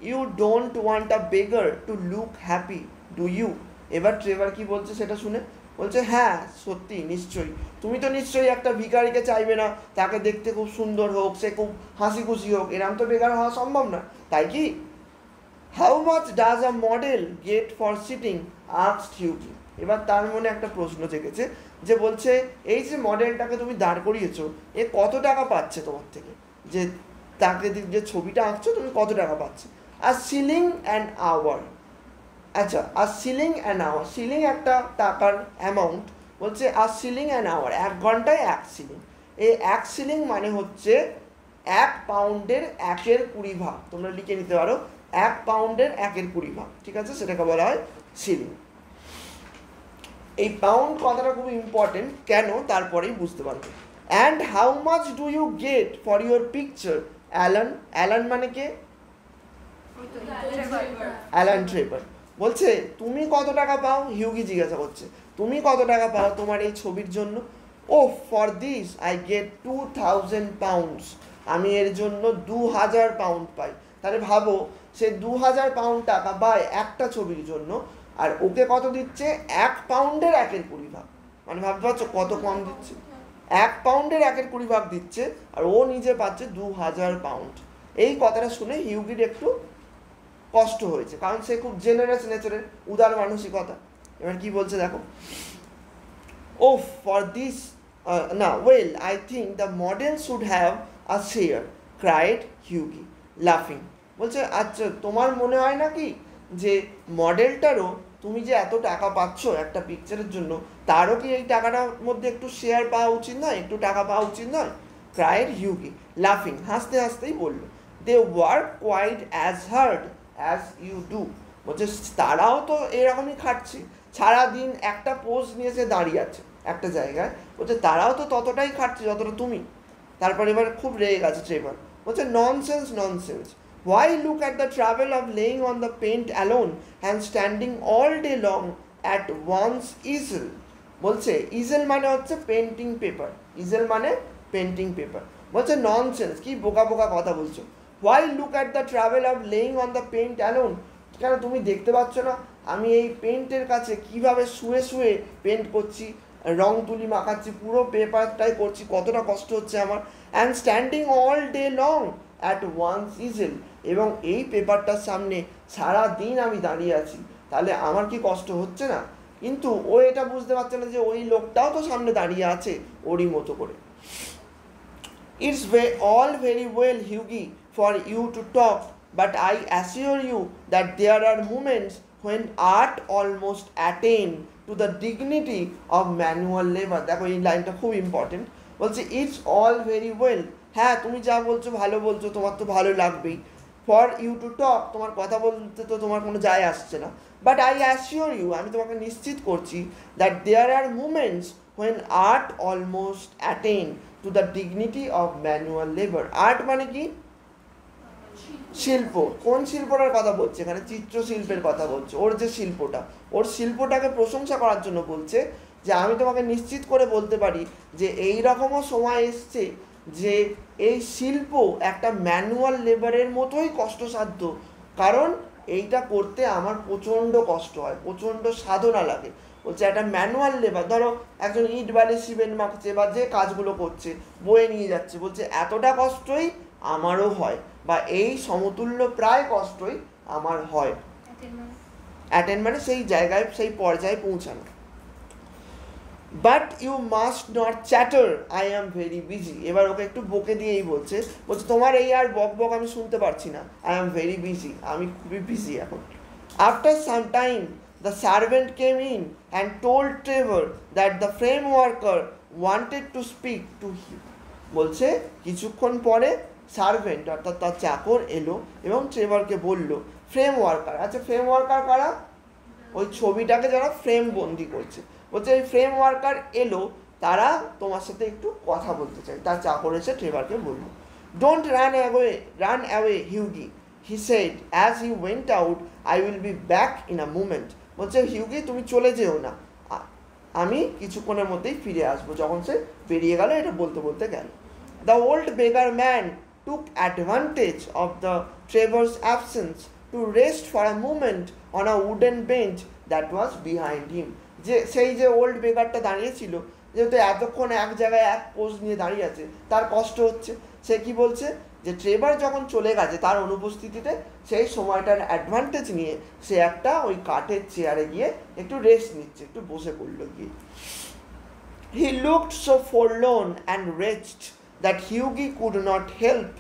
you don't want a beggar to look happy do you. এবার ট্রেভার কি বলছে সেটা শুনে বলছে, হ্যাঁ সত্যি নিশ্চয়ই, তুমি তো নিশ্চয়ই একটা ভিখারিকে চাইবে না তাকে দেখতে খুব সুন্দর হোক, সে খুব হাসি খুশি হোক, এরম তো বেকার হওয়া সম্ভব না, তাই কি? How much does a model get for sitting, asked Hughie. এবার তার মনে একটা প্রশ্ন জেগেছে, যে বলছে এই যে মডেলটাকে তুমি দাঁড় করিয়েছো, এ কত টাকা পাচ্ছে তোমার থেকে, যে তাকে যে ছবিটা আঁকছো তুমি কত টাকা পাচ্ছে? আর সিলিং অ্যান্ড আওয়ার, আচ্ছা আর সিলিং অ্যান আওয়ার, সিলিং একটা টাকার অ্যামাউন্ট, বলছে আর সিলিং অ্যান আওয়ার, 1 ঘন্টায় 1 সিলিং। এই 1 সিলিং মানে হচ্ছে 1 পাউন্ডের 1/20 ভাগ, তোমরা লিখে নিতে পারো 1 পাউন্ডের 1/20 ভাগ, ঠিক আছে, সেটাকে বলা হয় সিলিং। এই পাউন্ড কথাটা খুব ইম্পর্টেন্ট, কেন তারপরেই বুঝতে পারবে। And how much do you get for your picture Alan, Alan মানে কে, অ্যালান ট্রেভার। বলছে তুমি কত টাকা পাও, হিউগি জিজ্ঞাসা করছে, তুমি কত টাকা পাও তোমার এই ছবির জন্য? Oh for this I get 2000 pounds, আমি এর জন্য 2000 পাউন্ড পাই। তাহলে ভাবো সে 2000 পাউন্ড টাকা পায় একটা ছবির জন্য, আর ওকে কত দিচ্ছে, 1 পাউন্ডের 1/20 ভাগ, মানে ভাবতে পারছো কত কম দিচ্ছে, 1 পাউন্ডের 1/20 ভাগ দিচ্ছে, আর ও নিজে পাচ্ছে 2000 পাউন্ড। এই কথাটা শুনে হিউগির একটু কষ্ট হয়েছে, কারণ সে খুব জেনারেস নেচারের, উদার মানসিকতা। এবার কি বলছে দেখো, ও ফর দিস না well I think the model should have a share, cried Hughie লাফিং। বলছে আচ্ছা তোমার মনে হয় না কি যে মডেলটারও, তুমি যে এত টাকা পাচ্ছ একটা পিকচারের জন্য, তারও কি এই টাকাটার মধ্যে একটু শেয়ার পাওয়া উচিত নয়, একটু টাকা পাওয়া উচিত নয়? ক্রাইড হিউগি লাফিং, হাসতে হাসতেই বলল, they work quite as hard as you do. বলছে তারাও তো এরকমই খাটছে, সারাদিন একটা পোজ নিয়ে সে দাঁড়িয়ে আছে একটা জায়গায়, বলছে তারাও তো ততটাই খাটছে যতটা তুমি। তারপর এবার খুব রেগে গেছে ট্রেভার, বলছে nonsense nonsense, why look at the trouble of laying on the paint alone and standing all day long at one's easel। বলছে ইজেল মানে হচ্ছে পেন্টিং পেপার, ইজেল মানে পেন্টিং পেপার। বলছে ননসেন্স, কি বোকা বোকা কথা বলছো। why look at the trouble of laying on the paint alone, কেন তুমি দেখতে পাচ্ছ না আমি এই পেন্টের কাছে কিভাবে শুয়ে শুয়ে পেন্ট করছি, রং তুলি মাখাচ্ছি, পুরো পেপারটাই করছি, কতটা কষ্ট হচ্ছে আমার। And standing all day long, at one's easel, এবং এই পেপারটার সামনে সারা দিন আমি দাঁড়িয়ে আছি, তাহলে আমার কি কষ্ট হচ্ছে না? কিন্তু ও এটা বুঝতে পারছে না যে ওই লোকটাও তো সামনে দাঁড়িয়ে আছে ওরই মতো করে। It's all very well, Hughie, for you to talk, but I assure you that there are moments when art almost attain to the dignity of manual labor. দেখো এই লাইনটা খুব ইম্পর্টেন্ট। বলছে ইটস অল ভেরি ওয়েল, হ্যাঁ তুমি যা বলছো ভালো বলছো, তোমার তো ভালো লাগবেই। ফর ইউ টু টক, তোমার কথা বলতে তো তোমার কোনো যায় আসছে না। বাট আই অ্যাসিওর ইউ, আমি তোমাকে নিশ্চিত করছি, that there are moments when art almost attain to the dignity of manual labor. Art মানে কি? শিল্প। কোন শিল্পটার কথা বলছে এখানে? চিত্রশিল্পের কথা বলছে। ওর যে শিল্পটা, ওর শিল্পটাকে প্রশংসা করার জন্য বলছে যে আমি তোমাকে নিশ্চিত করে বলতে পারি যে এই রকমও সময় এসছে যে এই শিল্প একটা ম্যানুয়াল লেবারের মতোই কষ্টসাধ্য, কারণ এইটা করতে আমার প্রচণ্ড কষ্ট হয়, প্রচণ্ড সাধনা লাগে। বলছে একটা ম্যানুয়াল লেবার, ধরো একজন ইট বালি সিমেন্ট মাখছে বা যে কাজগুলো করছে, বয়ে নিয়ে যাচ্ছে, বলছে এতটা কষ্টই আমারও হয়, বা এই সমতুল্য প্রায় কষ্টই আমার হয়। অ্যাটেন্ড মানে সেই জায়গায়, সেই পর্যায়ে পৌঁছানো। But you must not chatter, I am very busy. এবার ওকে একটু বকে দিয়েই বলছে তোমার এই আর বক বক আমি শুনতে পারছি না, আই অ্যাম ভেরি বিজি, আমি খুবই বিজি এখন। After some time the servant came in and told Trevor that the frame worker wanted to speak to him. বলছে কিছুক্ষণ পরে সার্ভেন্ট অর্থাৎ তার চাকর এলো এবং ট্রেভারকে বলল, ফ্রেম ওয়ার্কার, আচ্ছা ফ্রেম ওয়ার্কার কারা? ওই ছবিটাকে যারা ফ্রেম বন্দি করছে। বলছে এই ফ্রেম ওয়ার্কার এলো, তারা তোমার সাথে একটু কথা বলতে চায়। তার চাকর এসে ট্রেভারকে বলল, don't run away Hughie, he said as he went out, I will be back in a moment. বলছে হিউগি তুমি চলে যেও না, আমি কিছুক্ষণের মধ্যেই ফিরে আসবো। যখন সে বেরিয়ে গেল, এটা বলতে বলতে গেল। The old beggar man took advantage of the Trevor's absence to rest for a moment on a wooden bench that was behind him. যে সেই যে ওল্ড বেগারটা দাঁড়িয়েছিল, যেহেতু এতক্ষণ এক জায়গায় এক পোজ নিয়ে দাঁড়িয়ে আছে, তার কষ্ট হচ্ছে। সে কি বলছে যে ট্রেভার যখন চলে গেছে তার অনুপস্থিতিতে, সেই সময়টার অ্যাডভান্টেজ নিয়ে সে একটা ওই কাঠের চেয়ারে গিয়ে একটু রেস্ট নিচ্ছে, একটু বসে পড়ল গিয়ে। He looked so forlorn and rest that Hughie could not help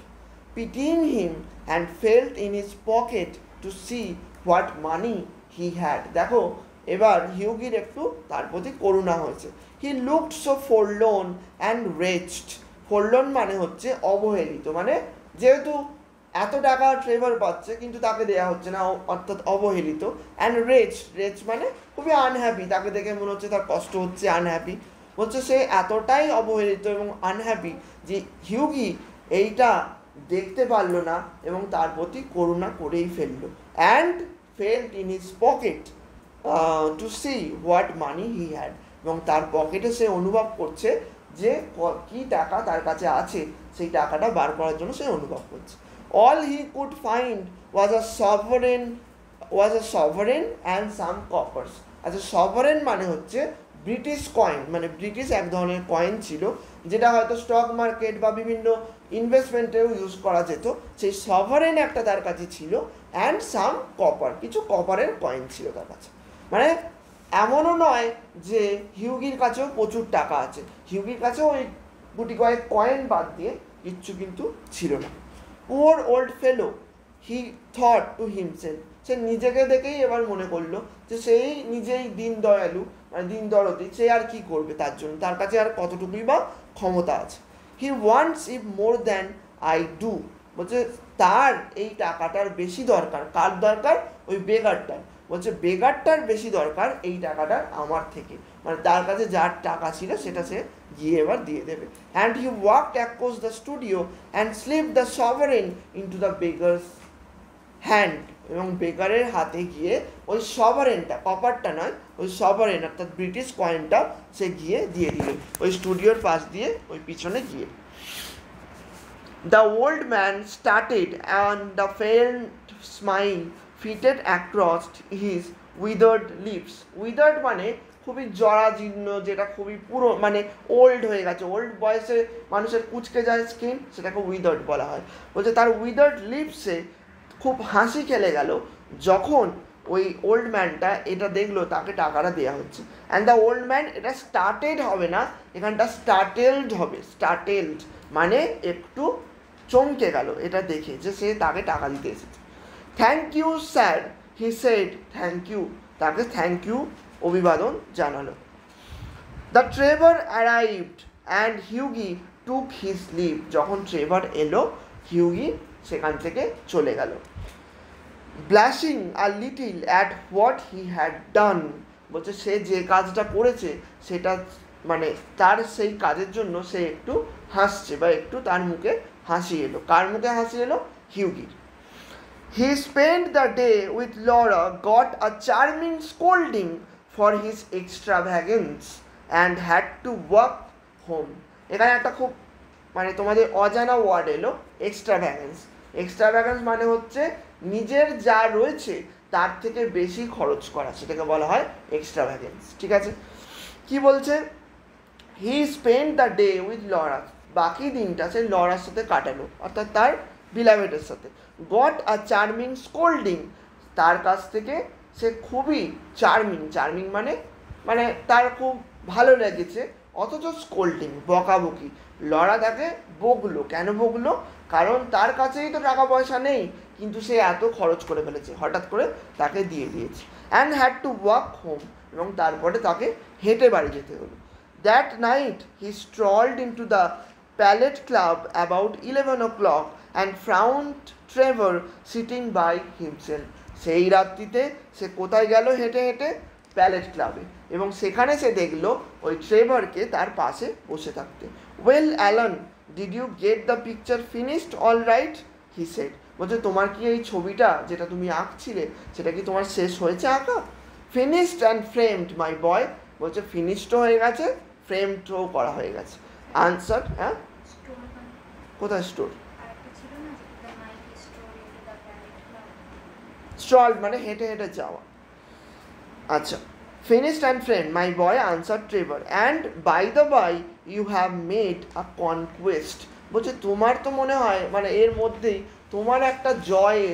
pitying him and felt in his pocket to see what money he had. দেখো এবার হিউগির একটু তার প্রতি করুণা হয়েছে। He looked so forlorn and rest, forlorn মানে হচ্ছে অবহেলিত, মানে যেহেতু এত টাকা ট্রেভার পাচ্ছে কিন্তু তাকে দেয়া হচ্ছে না, অর্থাৎ অবহেলিত। অ্যান্ড রেচ মানে খুবই আনহ্যাপি, তাকে দেখে মনে হচ্ছে তার কষ্ট হচ্ছে, আনহ্যাপি। বলছে সে এতটাই অবহেলিত এবং আনহ্যাপি যে হিউগি এইটা দেখতে পারলো না এবং তার প্রতি করুণা করেই ফেললো। And felt in his pocket to see what money he had, এবং তার পকেটে সে অনুভব করছে যে কি টাকা তার কাছে আছে, সেই টাকাটা বার করার জন্য সে অনুভব করছে। All he could find was a sovereign and some coppers. আচ্ছা সভারেন মানে হচ্ছে ব্রিটিশ কয়েন, মানে ব্রিটিশ এক ধরনের কয়েন ছিল যেটা হয়তো স্টক মার্কেট বা বিভিন্ন ইনভেস্টমেন্টেও ইউজ করা যেত। সেই সভারেন একটা তার কাছে ছিল, অ্যান্ড সাম কপার, কিছু কপারের কয়েন ছিল তার কাছে। মানে এমনও নয় যে হিউগির কাছেও প্রচুর টাকা আছে, হিউগির কাছেও ওই গুটি কয়েক কয়েন বাদ দিয়ে কিচ্ছু কিন্তু ছিল না। Poor old fellow, he thought to himself, সে নিজেকে দেখেই এবার মনে করলো যে সেই নিজেই দিন দয়ালু, মানে দিন দরদি, সে আর কি করবে তার জন্য, তার কাছে আর কতটুকুই বা ক্ষমতা আছে। He wants if more than I do, বলছে তার এই টাকাটার বেশি দরকার। কার দরকার? ওই বেগারটার। বলছে বেগারটার বেশি দরকার এই টাকাটার আমার থেকে, মানে তার কাছে যার টাকা ছিল সেটা সে গিয়ে এবার দিয়ে দেবে। And he walked across the studio and sleep the sovereign into the beggars hand, এবং বেকারের হাতে গিয়ে ওই সভারেনটা, কপারটা নয়, ওই সভারেন অর্থাৎ ব্রিটিশ কয়েনটা সে গিয়ে দিয়ে দিল ওই স্টুডিওর পাশ দিয়ে, ওই পিছনে গিয়ে। The old man started and the faint smile fitted across his withered lips. Withered মানে খুবই জরাজীর্ণ, যেটা খুবই পুরো মানে ওল্ড হয়ে গেছে, ওল্ড বয়সে মানুষের কুচকে যায় স্কিন, সেটাকে উইদার্ড বলা হয়। বলছে তার উইদার্ড লিপসে খুব হাসি খেলে গেল যখন ওই ওল্ড ম্যানটা এটা দেখলো তাকে টাকাটা দেওয়া হচ্ছে। অ্যান্ড দ্য ওল্ড ম্যান, এটা স্টার্টেড হবে না, এখানটা স্টার্টেলড হবে। স্টার্টেলড মানে একটু চমকে গেল এটা দেখে যে সে তাকে টাকা দিতে এসেছে। Thank you sir, he said, thank you, তাকে থ্যাংক ইউ অভিবাদন জানালো। The Trevor arrived and Hughie took his leave, যখন ট্রেভার এলো হিউগি সেখান থেকে চলে গেল। Blushing a little at what he had done, বলছে সে যে কাজটা করেছে সেটা মানে তার সেই কাজের জন্য সে একটু হাসছে বা একটু তার মুখে হাসি এলো। কার মুখে হাসি এলো? হিউগির। He spent the day with Laura, got a charming scolding for his extravagance and had to walk home. এখানে একটা খুব মানে তোমাদের অজানা ওয়ার্ড এলো, এক্সট্রাভ্যাগেন্স। এক্সট্রাভ্যাগেন্স মানে হচ্ছে নিজের যা রয়েছে তার থেকে বেশি খরচ করা, সেটাকে বলা হয় এক্সট্রাভ্যাগেন্স। ঠিক আছে, কি বলছে? He spend the day with Laura, বাকি দিনটা সে লরার সাথে কাটালো, অর্থাৎ তার বিলাভেটের সাথে। গট আ চার্মিং স্কোল্ডিং, তার কাছ থেকে সে খুবই চার্মিং, চার্মিং মানে মানে তার খুব ভালো লেগেছে, অথচ স্কোল্ডিং বকাবকি। লরা তাকে বকলো, কেন বকলো? কারণ তার কাছেই তো টাকা পয়সা নেই, কিন্তু সে এত খরচ করে ফেলেছে, হঠাৎ করে তাকে দিয়ে দিয়েছে। And had to walk home, এবং তারপরে তাকে হেঁটে বাড়ি যেতে হলো। That night he strolled into the Palette Club about 11 o'clock and found Trevor sitting by himself. সেই রাত্রিতে সে কোথায় গেল হেঁটে হেঁটে? প্যালেট ক্লাবে, এবং সেখানে সে দেখলো ওই ট্রেভারকে তার পাশে বসে থাকতে। Well Alan, did you get the picture finished all right, he said. বলছে তোমার কি এই ছবিটা যেটা তুমি আঁকছিলে সেটা কি তোমার শেষ হয়েছে আঁকা? ফিনিশড অ্যান্ড ফ্রেমড মাই বয়, বলছে ফিনিশডও হয়ে গেছে, ফ্রেমডও করা হয়ে গেছে। আনসার, হ্যাঁ কোথায় স্টোর? স্ট্রল মানে হেঁটে হেঁটে যাওয়া। আচ্ছা, finished and friend my boy answer Trevor, and by the by you have made a conquest. বলছে তোমার তো মনে হয় মানে এর মধ্যেই তোমার একটা জয়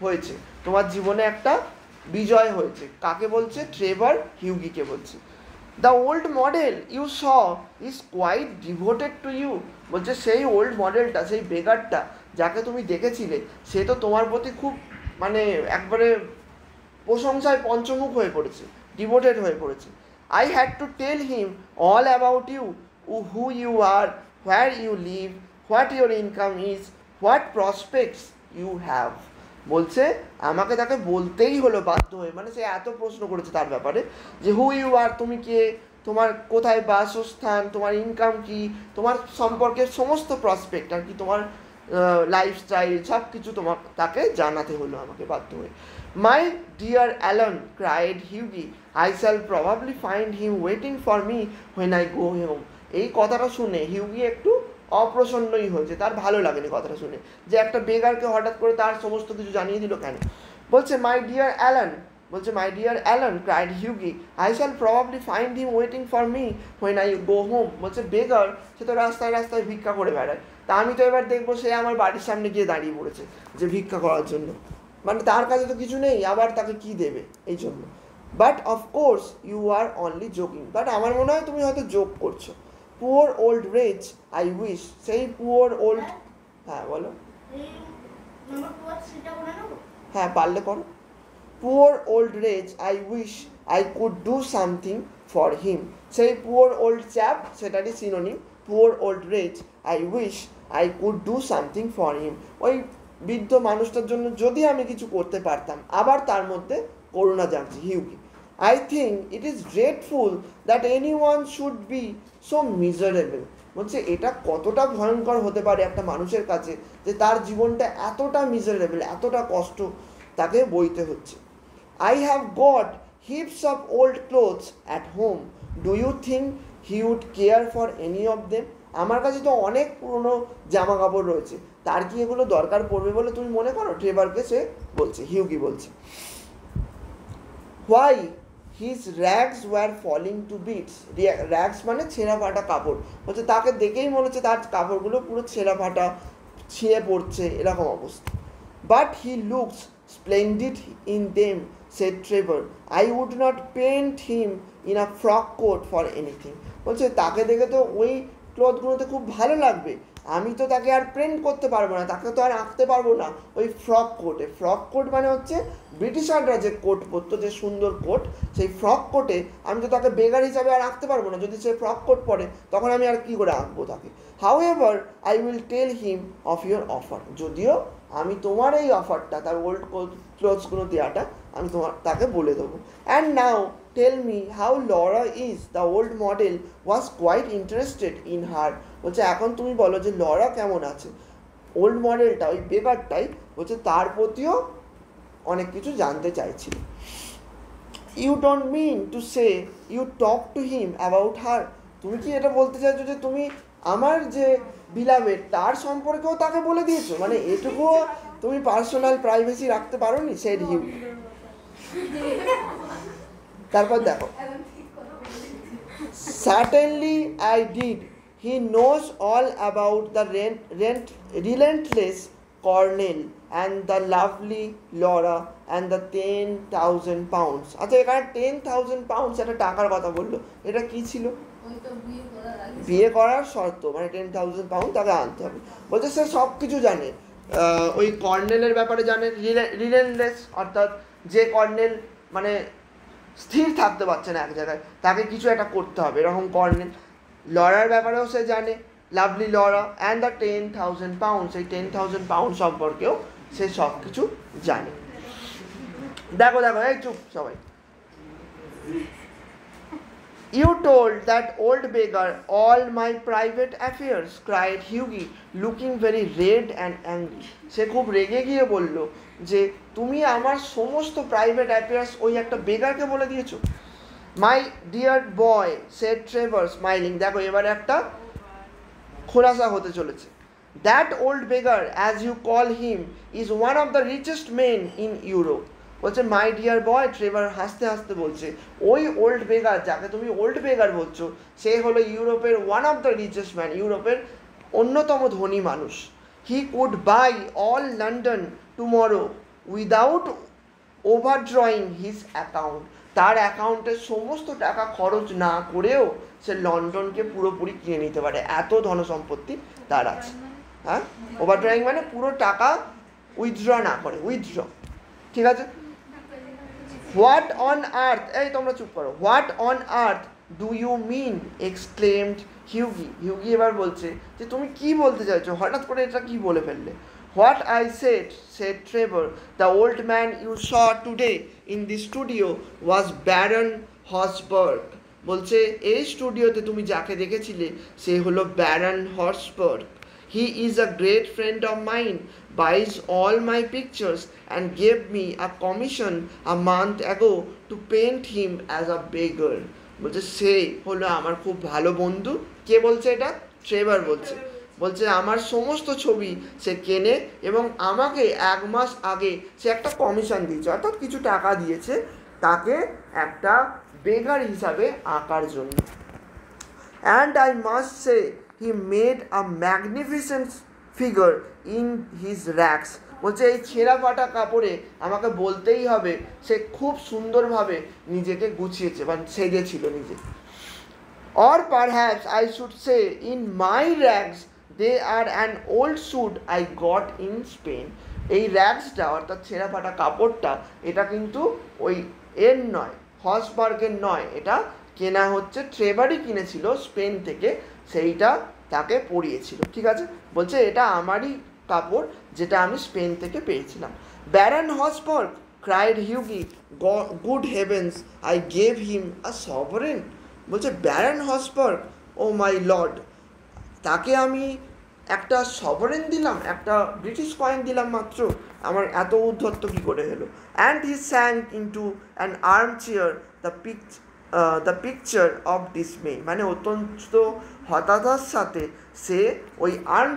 হয়েছে, তোমার জীবনে একটা বিজয় হয়েছে। কাকে বলছে? ট্রেভার হিউগিকে বলছে। The old model you saw is quite devoted to you, বলছে সেই ওল্ড মডেলটা, সেই বেগারটা যাকে তুমি দেখেছিলে, সে তো তোমার প্রতি খুব মানে একবারে প্রশংসায় পঞ্চমুখ হয়ে পড়েছে, ডিভোটেড হয়ে পড়েছে। I had to tell him all about you, who you are, where you live, what your income is, what prospects you have. বলছে আমাকে তাকে বলতেই হলো বাধ্য হয়ে, মানে সে এত প্রশ্ন করেছে তার ব্যাপারে, যে হু ইউ আর, তুমি কে, তোমার কোথায় বাসস্থান, তোমার ইনকাম কি, তোমার সম্পর্কের সমস্ত প্রসপেক্ট আর কি, তোমার লাইফস্টাইল সব কিছু তাকে জানাতে হলো আমাকে বাধ্য হয়ে। My dear Alan, cried Hughie, I shall probably find him waiting for me when I go home. এই কথাটা শুনে হিউগি একটু অপ্রসন্নই হয়েছে, তার ভালো লাগেনি কথাটা শুনে, যে একটা বেগারকে হঠাৎ করে তার সমস্ত কিছু জানিয়ে দিল কেন। বলছে মাই ডিয়ার অ্যালান, বলছে my dear Alan, cried Hughie, I shall probably find him waiting for me when I go home. বলছে বেগার, সে তো রাস্তায় রাস্তায় ভিক্ষা করে বেড়ায়, তা আমি তো এবার দেখবো সে আমার বাড়ির সামনে গিয়ে দাঁড়িয়ে পড়েছে যে ভিক্ষা করার জন্য, মানে তার কাছে তো কিছু নেই, আবার তাকে কি দেবে এই জন্য। But of course you are only joking, but আমার মনে হয় তুমি হয়তো জোক করছো। Poor old Reg I wish, সেই পুয়ার ওল্ড, হ্যাঁ বলো, হ্যাঁ পারলে করো। Poor old Reg I wish I could do something for him, সেই পুয়ার ওল্ড চ্যাপ সেটারই synonym poor old Reg I wish I could do something for him. ওই বৃদ্ধ মানুষটার জন্য যদি আমি কিছু করতে পারতাম, আবার তার মধ্যে করুণা জাগছে Hughie. I think it is grateful that any one should be so miserable, বলছে এটা কতটা ভয়ঙ্কর হতে পারে একটা মানুষের কাছে যে তার জীবনটা এতটা মিজারেবল, এতটা কষ্ট তাকে বইতে হচ্ছে। I have got heaps of old clothes at home, do you think he would care for any of them, আমার কাছে তো অনেক পুরনো জামা কাপড় রয়েছে, তার কি এগুলো দরকার পড়বে বলে তুমি মনে করো? ট্রেভারকে সে বলছে, হিউগি বলছে। Why his rags were falling to bits. Rags মানে ছেঁড়া ফাটা কাপড়, বলছে তাকে দেখেই মনে হচ্ছে তার কাপড়গুলো পুরো ছেঁড়া ফাটা, ছিঁড়ে পড়ছে, এরকম অবস্থা। But he looks splendid in them, said Trevor. I would not paint him in a frock coat for anything. বলছে তাকে দেখে তো ওই ক্লথগুলোতে খুব ভালো লাগবে, আমি তো তাকে আর প্রিন্ট করতে পারবো না, তাকে তো আর আঁকতে পারবো না ওই ফ্রক কোটে। ফ্রক কোট মানে হচ্ছে ব্রিটিশাররা যে কোট পরতো, যে সুন্দর কোট, সেই ফ্রক কোটে আমি তো তাকে বেগার হিসাবে আর আঁকতে পারবো না। যদি সে ফ্রক কোট পরে তখন আমি আর কী করে আঁকবো তাকে। However I will tell him of your offer. যদিও আমি তোমার এই অফারটা, তার ওল্ড ক্লোথসগুলো দেওয়াটা আমি তাকে বলে দেবো। And now tell me how Laura is, the old model was quite interested in her. বলছে এখন তুমি বলো যে লরা কেমন আছে। ওল্ড মডেলটা, ওই বেকারটাই বলছে তার প্রতিও অনেক কিছু জানতে চাইছিল। You don't mean to say you talk to him about her. তুমি কি এটা বলতে চাইছো যে তুমি আমার যে বিলাভেড তার সম্পর্কেও তাকে বলে দিয়েছো, মানে এটুকুও তুমি পার্সোনাল প্রাইভেসি রাখতে পারো নি, সেড হিম। তারপর দেখো, certainly I did, he knows all about the relentless colonel and the lovely Laura and the 10,000 pounds। আচ্ছা, এখানে 10,000 pounds একটা টাকার কথা বললো, এটা কি ছিল? বিয়ে করার শর্ত, মানে 10,000 pounds তাকে আনতে হবে। বলছে সে সব কিছু জানে, ওই কর্নেলের ব্যাপারে জানে, রিলেন্টলেস অর্থাৎ যে কর্নেল মানে স্থির থাকতে পারছে না এক জায়গায়, তাকে কিছু একটা করতে হবে, এরকম কর্নেল। লরার ব্যাপারেও সে জানে, lovely Laura, and the 10,000 pounds, এই 10,000 pounds সম্পর্কেও সে সব কিছু জানে। দেখো দেখো, এই চুপ সবাই। You told that old beggar all my private affairs, cried Hughie, looking very red and angry. সে খুব রেগে গিয়ে বলল যে তুমি আমার সমস্ত প্রাইভেট অ্যাফেয়ার্স ওই একটা বেগারকে বলে দিয়েছো। My dear boy, said Trevor smiling. দেখো এবারে একটা খোলাসা হতে চলেছে। That old beggar, as you call him, is one of the richest men in Europe. বলছে মাই ডিয়ার বয়, ট্রেভার হাসতে হাসতে বলছে ওই ওল্ড বেগার, যাকে তুমি ওল্ড বেগার বলছো, সে হলো ইউরোপের one of the richest man, ইউরোপের অন্যতম ধনী মানুষ। He could buy all London tomorrow without overdrawing his account. তার অ্যাকাউন্টের সমস্ত টাকা খরচ না করেও সে লন্ডনকে পুরোপুরি কিনে নিতে পারে, এত ধনসম্পত্তি তার আছে। হ্যাঁ, ওভারড্রয়িং মানে পুরো টাকা উইথড্র না করে, উইথড্র, ঠিক আছে। হোয়াট অন আর্থ, এই তোমরা চুপ করো, what on earth do you mean, exclaimed Hughie. Hughie এবার বলছে যে তুমি কি বলতে চাইছো, হঠাৎ করে এটা কি বলে ফেললে। What I said, said Trevor, the old man you saw today in the studio was Baron Hausberg. বলছে এই স্টুডিওতে তুমি যাকে দেখেছিলে সে হলো Baron Hausberg. He is a great friend of mine, buys all my pictures and gave me a commission a month ago to paint him as a beggar. বলছে সে হলো আমার খুব ভালো বন্ধু। কে বলছে এটা? ট্রেভার বলছে। বলছে আমার সমস্ত ছবি সে কেনে এবং আমাকে 1 মাস আগে সে একটা কমিশন দিয়েছে, অর্থাৎ কিছু টাকা দিয়েছে তাকে একটা বেগার হিসাবে আঁকার জন্য। And I must say he made a magnificent figure in his rags. বলছে এই ছেঁড়া ফাটা কাপড়ে আমাকে বলতেই হবে সে খুব সুন্দরভাবে নিজেকে গুছিয়েছে বা সেজেছিল নিজে। Or perhaps I should say in my rags they are an old suit I got in Spain. এই র্যাগসটা অর্থাৎ ছেঁড়া ফাটা কাপড়টা এটা কিন্তু ওই এর নয়, হসবার্গের নয়, এটা কেনা হচ্ছে, ট্রেভারই কিনেছিল স্পেন থেকে, সেইটা তাকে পরিয়েছিল, ঠিক আছে। বলছে এটা আমারই কাপড় যেটা আমি স্পেন থেকে পেয়েছিলাম। Baron Hausberg, cried Hughie, good heavens, I gave him a sovereign. বলছে Baron Hausberg, oh my lord, তাকে আমি একটা সভারেন দিলাম, একটা ব্রিটিশ কয়েন দিলাম মাত্র, আমার এত উদ্ধত্ত কী করে হলো। And he sank into an arm chair the picture of dismay. মানে অত্যন্ত হতাশার সাথে সে ওই আর্ম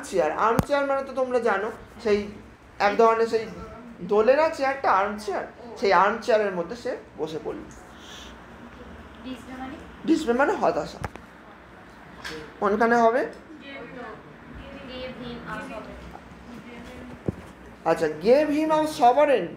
চেয়ার মানে তো তোমরা জানো সেই এক ধরনের সেই দোলেরা চেয়ারটা, আর্ম চেয়ার, সেই আর্ম চেয়ারের মধ্যে সে বসে পড়ল। ডিসমে মানে হতাশা, কোনখানে হবে? আচ্ছা, gave him a sovereign,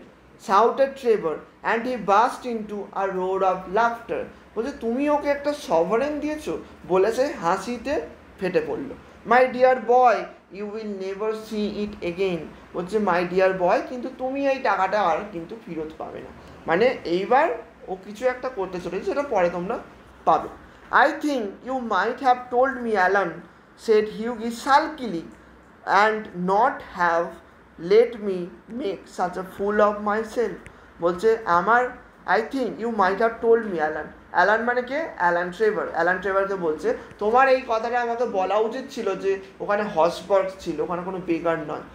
shouted Trevor, and he burst into a roar of laughter. বলছে তুমি ওকে একটা সভারেন দিয়েছো, বলেছে হাসিতে ফেটে পড়লো। My dear boy, you will never see it again. বলছে মাই ডিয়ার বয়, কিন্তু তুমি এই টাকাটা আর কিন্তু ফেরত পাবে না, মানে এইবার ও কিছু একটা করতে চলেছে, সেটা পরে তোমরা পাবে। I think you might have told me Alan, said Hughie sulkily, and not have let me make such a fool of my self. বলছে আমার I think you might have told me Alan, Alan মানে কে? Alan Trevor. অ্যালান ট্রেভারকে বলছে তোমার এই কথাটা আমাকে বলা উচিত ছিল যে ওখানে হসবার্গ ছিল, ওখানে কোনো বেকার নয়।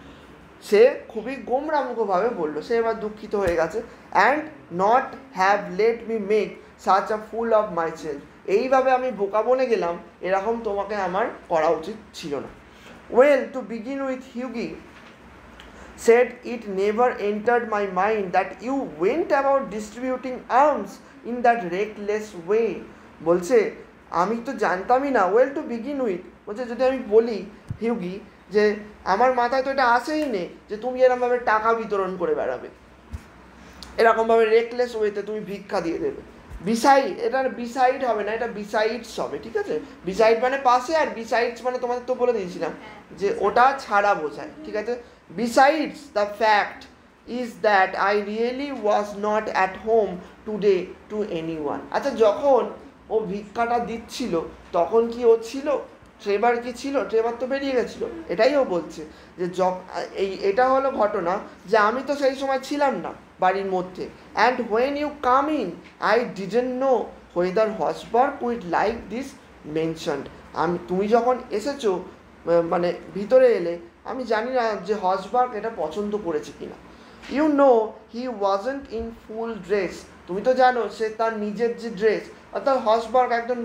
সে খুবই গোমরামুখভাবে বললো, সে এবার দুঃখিত হয়ে গেছে। And not have let me make such a fool of my self, এইভাবে আমি বোকা বনে গেলাম, এরকম তোমাকে আমার করা উচিত ছিল না। Well, to begin with, Hughie said it never entered my mind that you went about distributing arms in that reckless way. বলছে আমি তো জানতামই না। ওয়েল, টু বিগিন উইথ বলছে যদি আমি বলি হিউগি যে আমার মাথায় তো এটা আসেই নেই যে তুমি এরকমভাবে টাকা বিতরণ করে বেড়াবে, এরকমভাবে রেকলেস ওয়েতে তুমি ভিক্ষা দিয়ে দেবে। বিসাইড, এটা বিসাইড হবে না, এটা বিসাইডস হবে, ঠিক আছে? বিসাইড মানে পাশে, আর বিসাইডস মানে তোমাদের তো বলে দিয়েছিলাম যে ওটা ছাড়া বোঝায়, ঠিক আছে? Besides, the fact is that I really was not at home today to anyone. আচ্ছা, যখন ও ভিক্ষাটা দিচ্ছিল তখন কি ও ছিল? ট্রেভার কি ছিল? ট্রেভার তো বেরিয়ে গেছিল, এটাই ও বলছে যে এটা হলো ঘটনা যে আমি তো সেই সময় ছিলাম না বাড়ির মধ্যে। And when you come in I didn't know whether Hausberg would like this mentioned. তুমি যখন এসেছো, মানে ভিতরে এলে, আমি জানি না যে হসবার্গ এটা পছন্দ করেছে কিনা। You know he wasn't in full dress, তুমি তো জানো সে তার নিজের যে ড্রেস, অর্থাৎ হসবার্গ একজন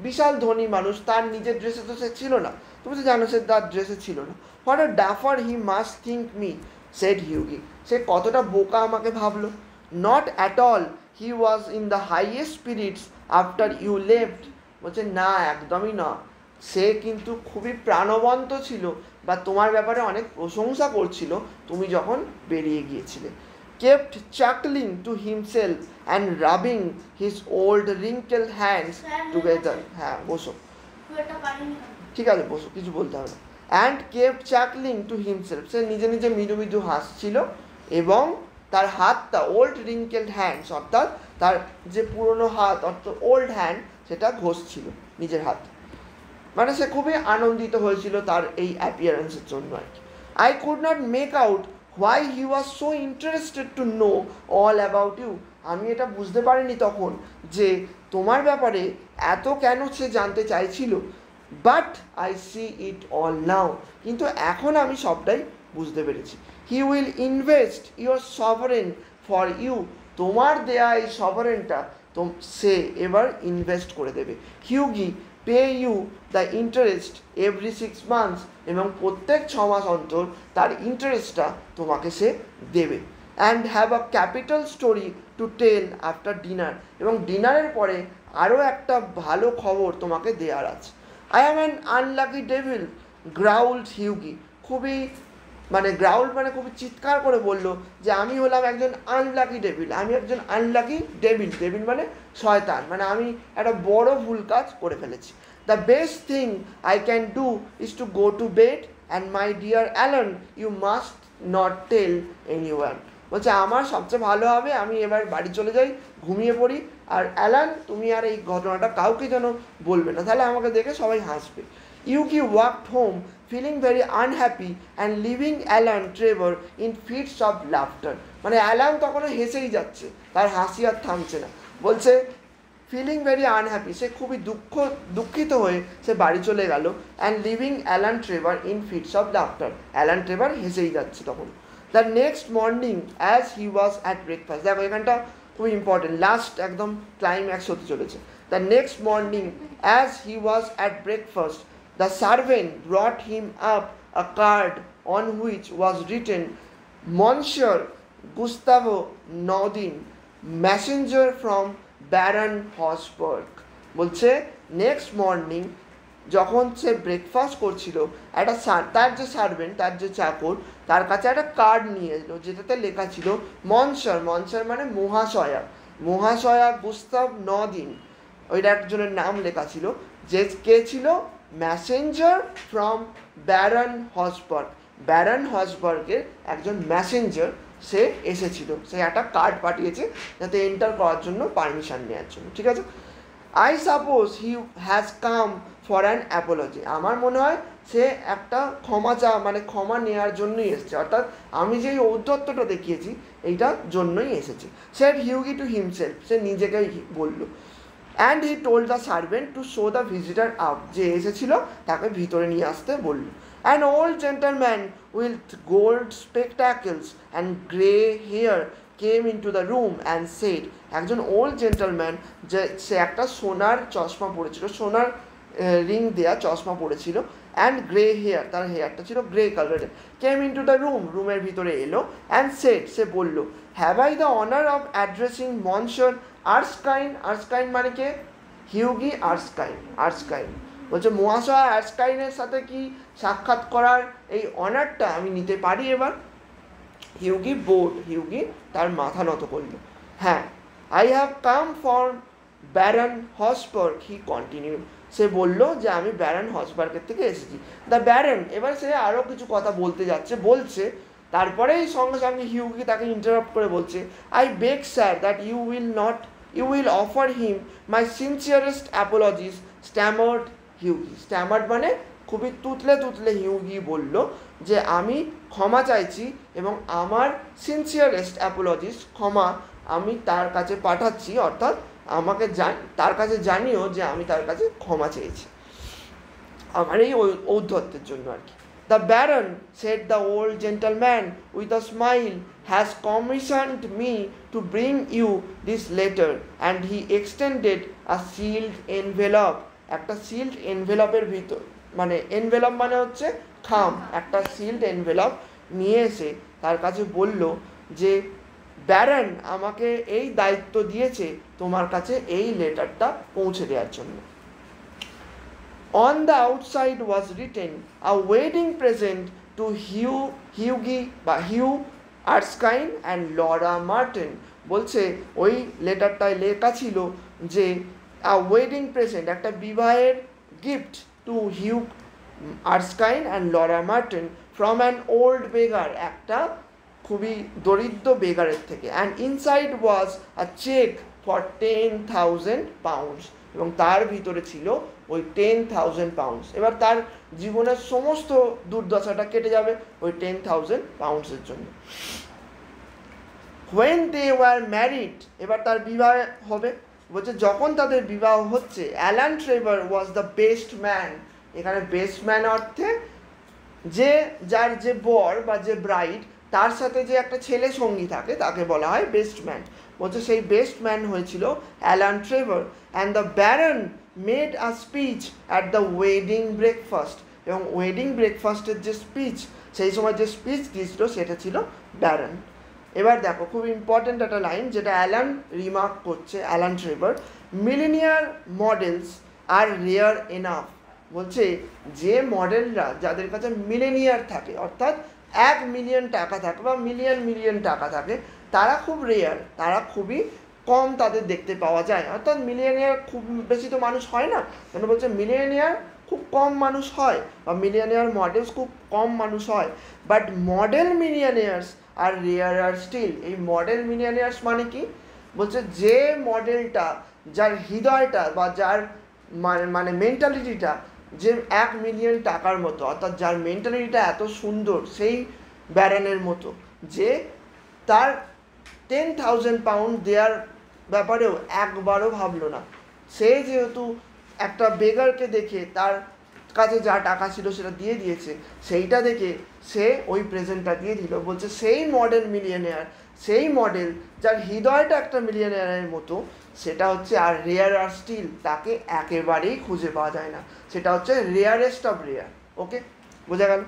বিশাল ধনী মানুষ, তার নিজের ড্রেসে তো সে ছিল না, তুমি তো জানো সে তার ড্রেসে ছিল না। What a duffer he must think me, said Hughie, সে কতটা বোকা আমাকে ভাবলো। Not at all, he was in the highest spirits after you left. বলছে না, একদমই না, সে কিন্তু খুবই প্রাণবন্ত ছিল বা তোমার ব্যাপারে অনেক প্রশংসা করছিল তুমি যখন বেরিয়ে গিয়েছিলে। Kept chuckling to himself and rubbing his old wrinkled hands together. হ্যাঁ বসো, ঠিক আছে বসো, কিছু বলতে হবে না। And kept chuckling to himself, সে নিজে নিজে মৃদু মৃদু হাসছিল এবং তার হাতটা ওল্ড রিঙ্কেলড হ্যান্ডস, অর্থাৎ তার যে পুরনো হাত অর্থাৎ ওল্ড হ্যান্ড, সেটা ঘষছিল নিজের হাত, মানে সে খুবই আনন্দিত হয়েছিল তার এই অ্যাপিয়ারেন্সের জন্য আর কি। I could not make out why he was so interested to know all about you. আমি এটা বুঝতে পারিনি তখন যে তোমার ব্যাপারে এত কেন সে জানতে চাইছিল। But I see it all now, কিন্তু এখন আমি সবটাই বুঝতে পেরেছি। He will invest your sovereign for you, তোমার দেয়া এই সভারেনটা সে এবার ইনভেস্ট করে দেবে। Hughie pay you the interest every 6 months, এবং প্রত্যেক 6 মাস অন্তর তার ইন্টারেস্টটা তোমাকে সে দেবে। And have a capital story to tell after dinner, এবং ডিনারের পরে আরও একটা ভালো খবর তোমাকে দেওয়ার আছে। I am an unlucky devil, ground Hughie, খুবই গ্রাউল্ড মানে খুবই চিৎকার করে বলল যে আমি হলাম একজন আনলাকি ডেভিল, আমি একজন আনলাকি ডেভিল, ডেভিল মানে শয়তান, মানে আমি একটা বড় ভুল কাজ করে ফেলেছি। The best thing I can do is to go to bed and my dear Alan you must not tell anyone. বলছে আমার সবচেয়ে ভালো হবে আমি এবার বাড়ি চলে যাই, ঘুমিয়ে পড়ি, আর অ্যালান তুমি আর এই ঘটনাটা কাউকে যেন বলবে না, তাহলে আমাকে দেখে সবাই হাসবে। Hughie walked home feeling very unhappy and leaving Alan Trevor in fits of laughter, মানে অ্যালান তখনও হেসেই যাচ্ছে, তার হাসি আর থামছে না। বলছে ফিলিং ভেরি আনহ্যাপি, সে খুবই দুঃখিত হয়ে সে বাড়ি চলে গেল। And leaving Alan Trevor in fits of laughter, Alan Trevor হেসেই যাচ্ছে তখন। The next morning as he was at breakfast, দেখো এখানটা খুব ইম্পর্টেন্ট, লাস্ট একদম ক্লাইম্যাক্স হতে চলেছে। The next morning as he was at breakfast, the servant brought him up a card on which was written, Monsieur Gustavo Naudin, messenger from Baron Hausberg. বলছে নেক্সট মর্নিং যখন সে ব্রেকফাস্ট করছিল, একটা তার যে সার্ভেন্ট, তার যে চাকর, তার কাছে একটা কার্ড নিয়ে এলো যেটাতে লেখা ছিল মনসার। মনসার মানে মহাশয়া, মহাশয়া গুস্তাভ নদিন, ওইটা একজনের নাম লেখা ছিল। যে কে ছিল? Messenger from Baron Hausberg. Baron হসবার্গের একজন ম্যাসেঞ্জার সে এসেছিল, সে একটা কার্ড পাঠিয়েছে যাতে এন্টার করার জন্য পারমিশন নেওয়ার জন্য, ঠিক আছে। I suppose he has come for an apology. আমার মনে হয় সে একটা ক্ষমা নেওয়ার জন্যই এসেছে, অর্থাৎ আমি যে ঔদ্ধত্যটা দেখিয়েছি এইটার জন্যই এসেছে। সেড হিউগি টু হিমসেলফ, সে নিজেকে বলল। And he told the servant to show the visitor out, যে এসেছিল তাকে ভিতরে নিয়ে আসতে বলল। An old gentleman with gold spectacles and grey hair came into the room and said, একজন ওল্ড জেন্টলম্যান, যে সে একটা সোনার চশমা পরেছিল, সোনার রিং দেয়া চশমা পরেছিল, অ্যান্ড গ্রে হেয়ার, তার হেয়ারটা ছিল গ্রে কালারের, কেম ইনটু দ্য রুম, রুমের ভিতরে এলো, অ্যান্ড সেড, সে বলল, have I the honour of addressing monsieur Erskine. আর্সকাইন মানে কে? হিউগি আর্সকাইন। আর্সকাইন বলছে মহাশয় আর্সকাইনের সাথে কি সাক্ষাৎ করার এই অনারটা আমি নিতে পারি এবার? হিউগি বোর্ড, হিউগি তার মাথা নত করল। হ্যাঁ, I have come for Baron Hausberg, he continue, সে বলল যে আমি ব্যারন হসবার্গের থেকে এসেছি। দ্য ব্যারন, এবার সে আরও কিছু কথা বলছে, তারপরেই সঙ্গে সঙ্গে হিউগি তাকে ইন্টারাপ্ট করে বলছে, I beg sir that you will offer him my sincerest apologies, stammered Hughie. Stammered মানে খুবই তুতলে হিউগি বলল যে আমি ক্ষমা চাইছি এবং আমার সিনসিয়ারেস্ট অ্যাপোলজিস, ক্ষমা আমি তার কাছে পাঠাচ্ছি, অর্থাৎ আমাকে তার কাছে জানিও যে আমি তার কাছে ক্ষমা চেয়েছি আমার এই ঔদ্ধত্যের জন্য আর কি। The baron, said the old gentleman with a smile, has commissioned me to bring you this letter, and he extended a sealed envelope. একটা সিল্ড এনভেলপের ভিতর, মানে এনভেলপ মানে হচ্ছে খাম, একটা সিল্ড এনভেলপ নিয়ে এসে তার কাছে বলল যে ব্যারন আমাকে এই দায়িত্ব দিয়েছে তোমার কাছে এই লেটারটা পৌঁছে দেওয়ার জন্য। On the outside was written a wedding present two Hughie বা Hugh Erskine and Laura Marten. বলছে ওই লেটারটায় লেখা ছিল যে আ ওয়েডিং প্রেজেন্ট, একটা বিবাহের gift, to Hugh Erskine and Laura Merton from an old beggar, একটা খুবই দরিদ্র বেগারের থেকে। And inside was a cheque for 10,000 pounds, এবং তার ভিতরে ছিল ওই 10,000 পাউন্ডস। এবার তার জীবনের সমস্ত দুর্দশাটা কেটে যাবে ওই 10,000 পাউন্ডসের জন্য। হোয়েন দে ওয়ার ম্যারিড, এবার তার বিবাহ হবে। বলছে যখন তাদের বিবাহ হচ্ছে, Alan Trevor was the best man. এখানে বেস্ট ম্যান অর্থে যার যে বর বা যে ব্রাইড, তার সাথে যে একটা ছেলে সঙ্গী থাকে তাকে বলা হয় বেস্ট ম্যান। বলছে সেই বেস্ট ম্যান হয়েছিল Alan Trevor. And the baron made a speech at the wedding breakfast, এবং ওয়েডিং ব্রেকফাস্টের যে স্পিচ, সেই সময় যে স্পিচ দিয়েছিল সেটা ছিল ব্যারন। এবার দেখো খুব ইম্পর্ট্যান্ট একটা লাইন যেটা অ্যালান রিমার্ক করছে, অ্যালান ট্রেভার, মিলেনিয়ার মডেলস আর রেয়ার এনাফ। বলছে যে মডেলরা যাদের কাছে মিলেনিয়ার থাকে, অর্থাৎ 1 মিলিয়ন টাকা থাকে বা মিলিয়ন টাকা থাকে, তারা খুব রেয়ার, তারা খুবই কম তাদের দেখতে পাওয়া যায়। অর্থাৎ মিলিয়নিয়ার খুব বেশি তো মানুষ হয় না, মানে বলছে মিলিয়নিয়ার খুব কম মানুষ হয় বা মিলিয়নিয়ার মডেলস খুব কম মানুষ হয়, but model millionaires rarer আর স্টিল। এই মডেল মিলিয়নিয়ার্স মানে কি? বলছে যে মডেলটা, যার হৃদয়টা বা যার মানে মেন্টালিটিটা যে 1 মিলিয়ন টাকার মতো, অর্থাৎ যার মেন্টালিটিটা এত সুন্দর, সেই ব্যারনের মতো, যে তার 10,000 পাউন্ড দেওয়ার ব্যাপারেও একবারও ভাবলো না। সে যেহেতু একটা বেগারকে দেখে তার কাছে যা টাকা ছিল সেটা দিয়ে দিয়েছে, সেইটা দেখে সে ওই প্রেজেন্টটা দিয়ে দিল। বলছে সেই মডেল মিলিয়নিয়ার, সেই মডেল যার হৃদয়টা একটা মিলিয়নিয়ারের মতো, সেটা হচ্ছে আর রেয়ার আর স্টিল, তাকে একেবারেই খুঁজে পাওয়া যায় না, সেটা হচ্ছে রেয়ারেস্ট অফ রেয়ার। ওকে, বোঝা গেল?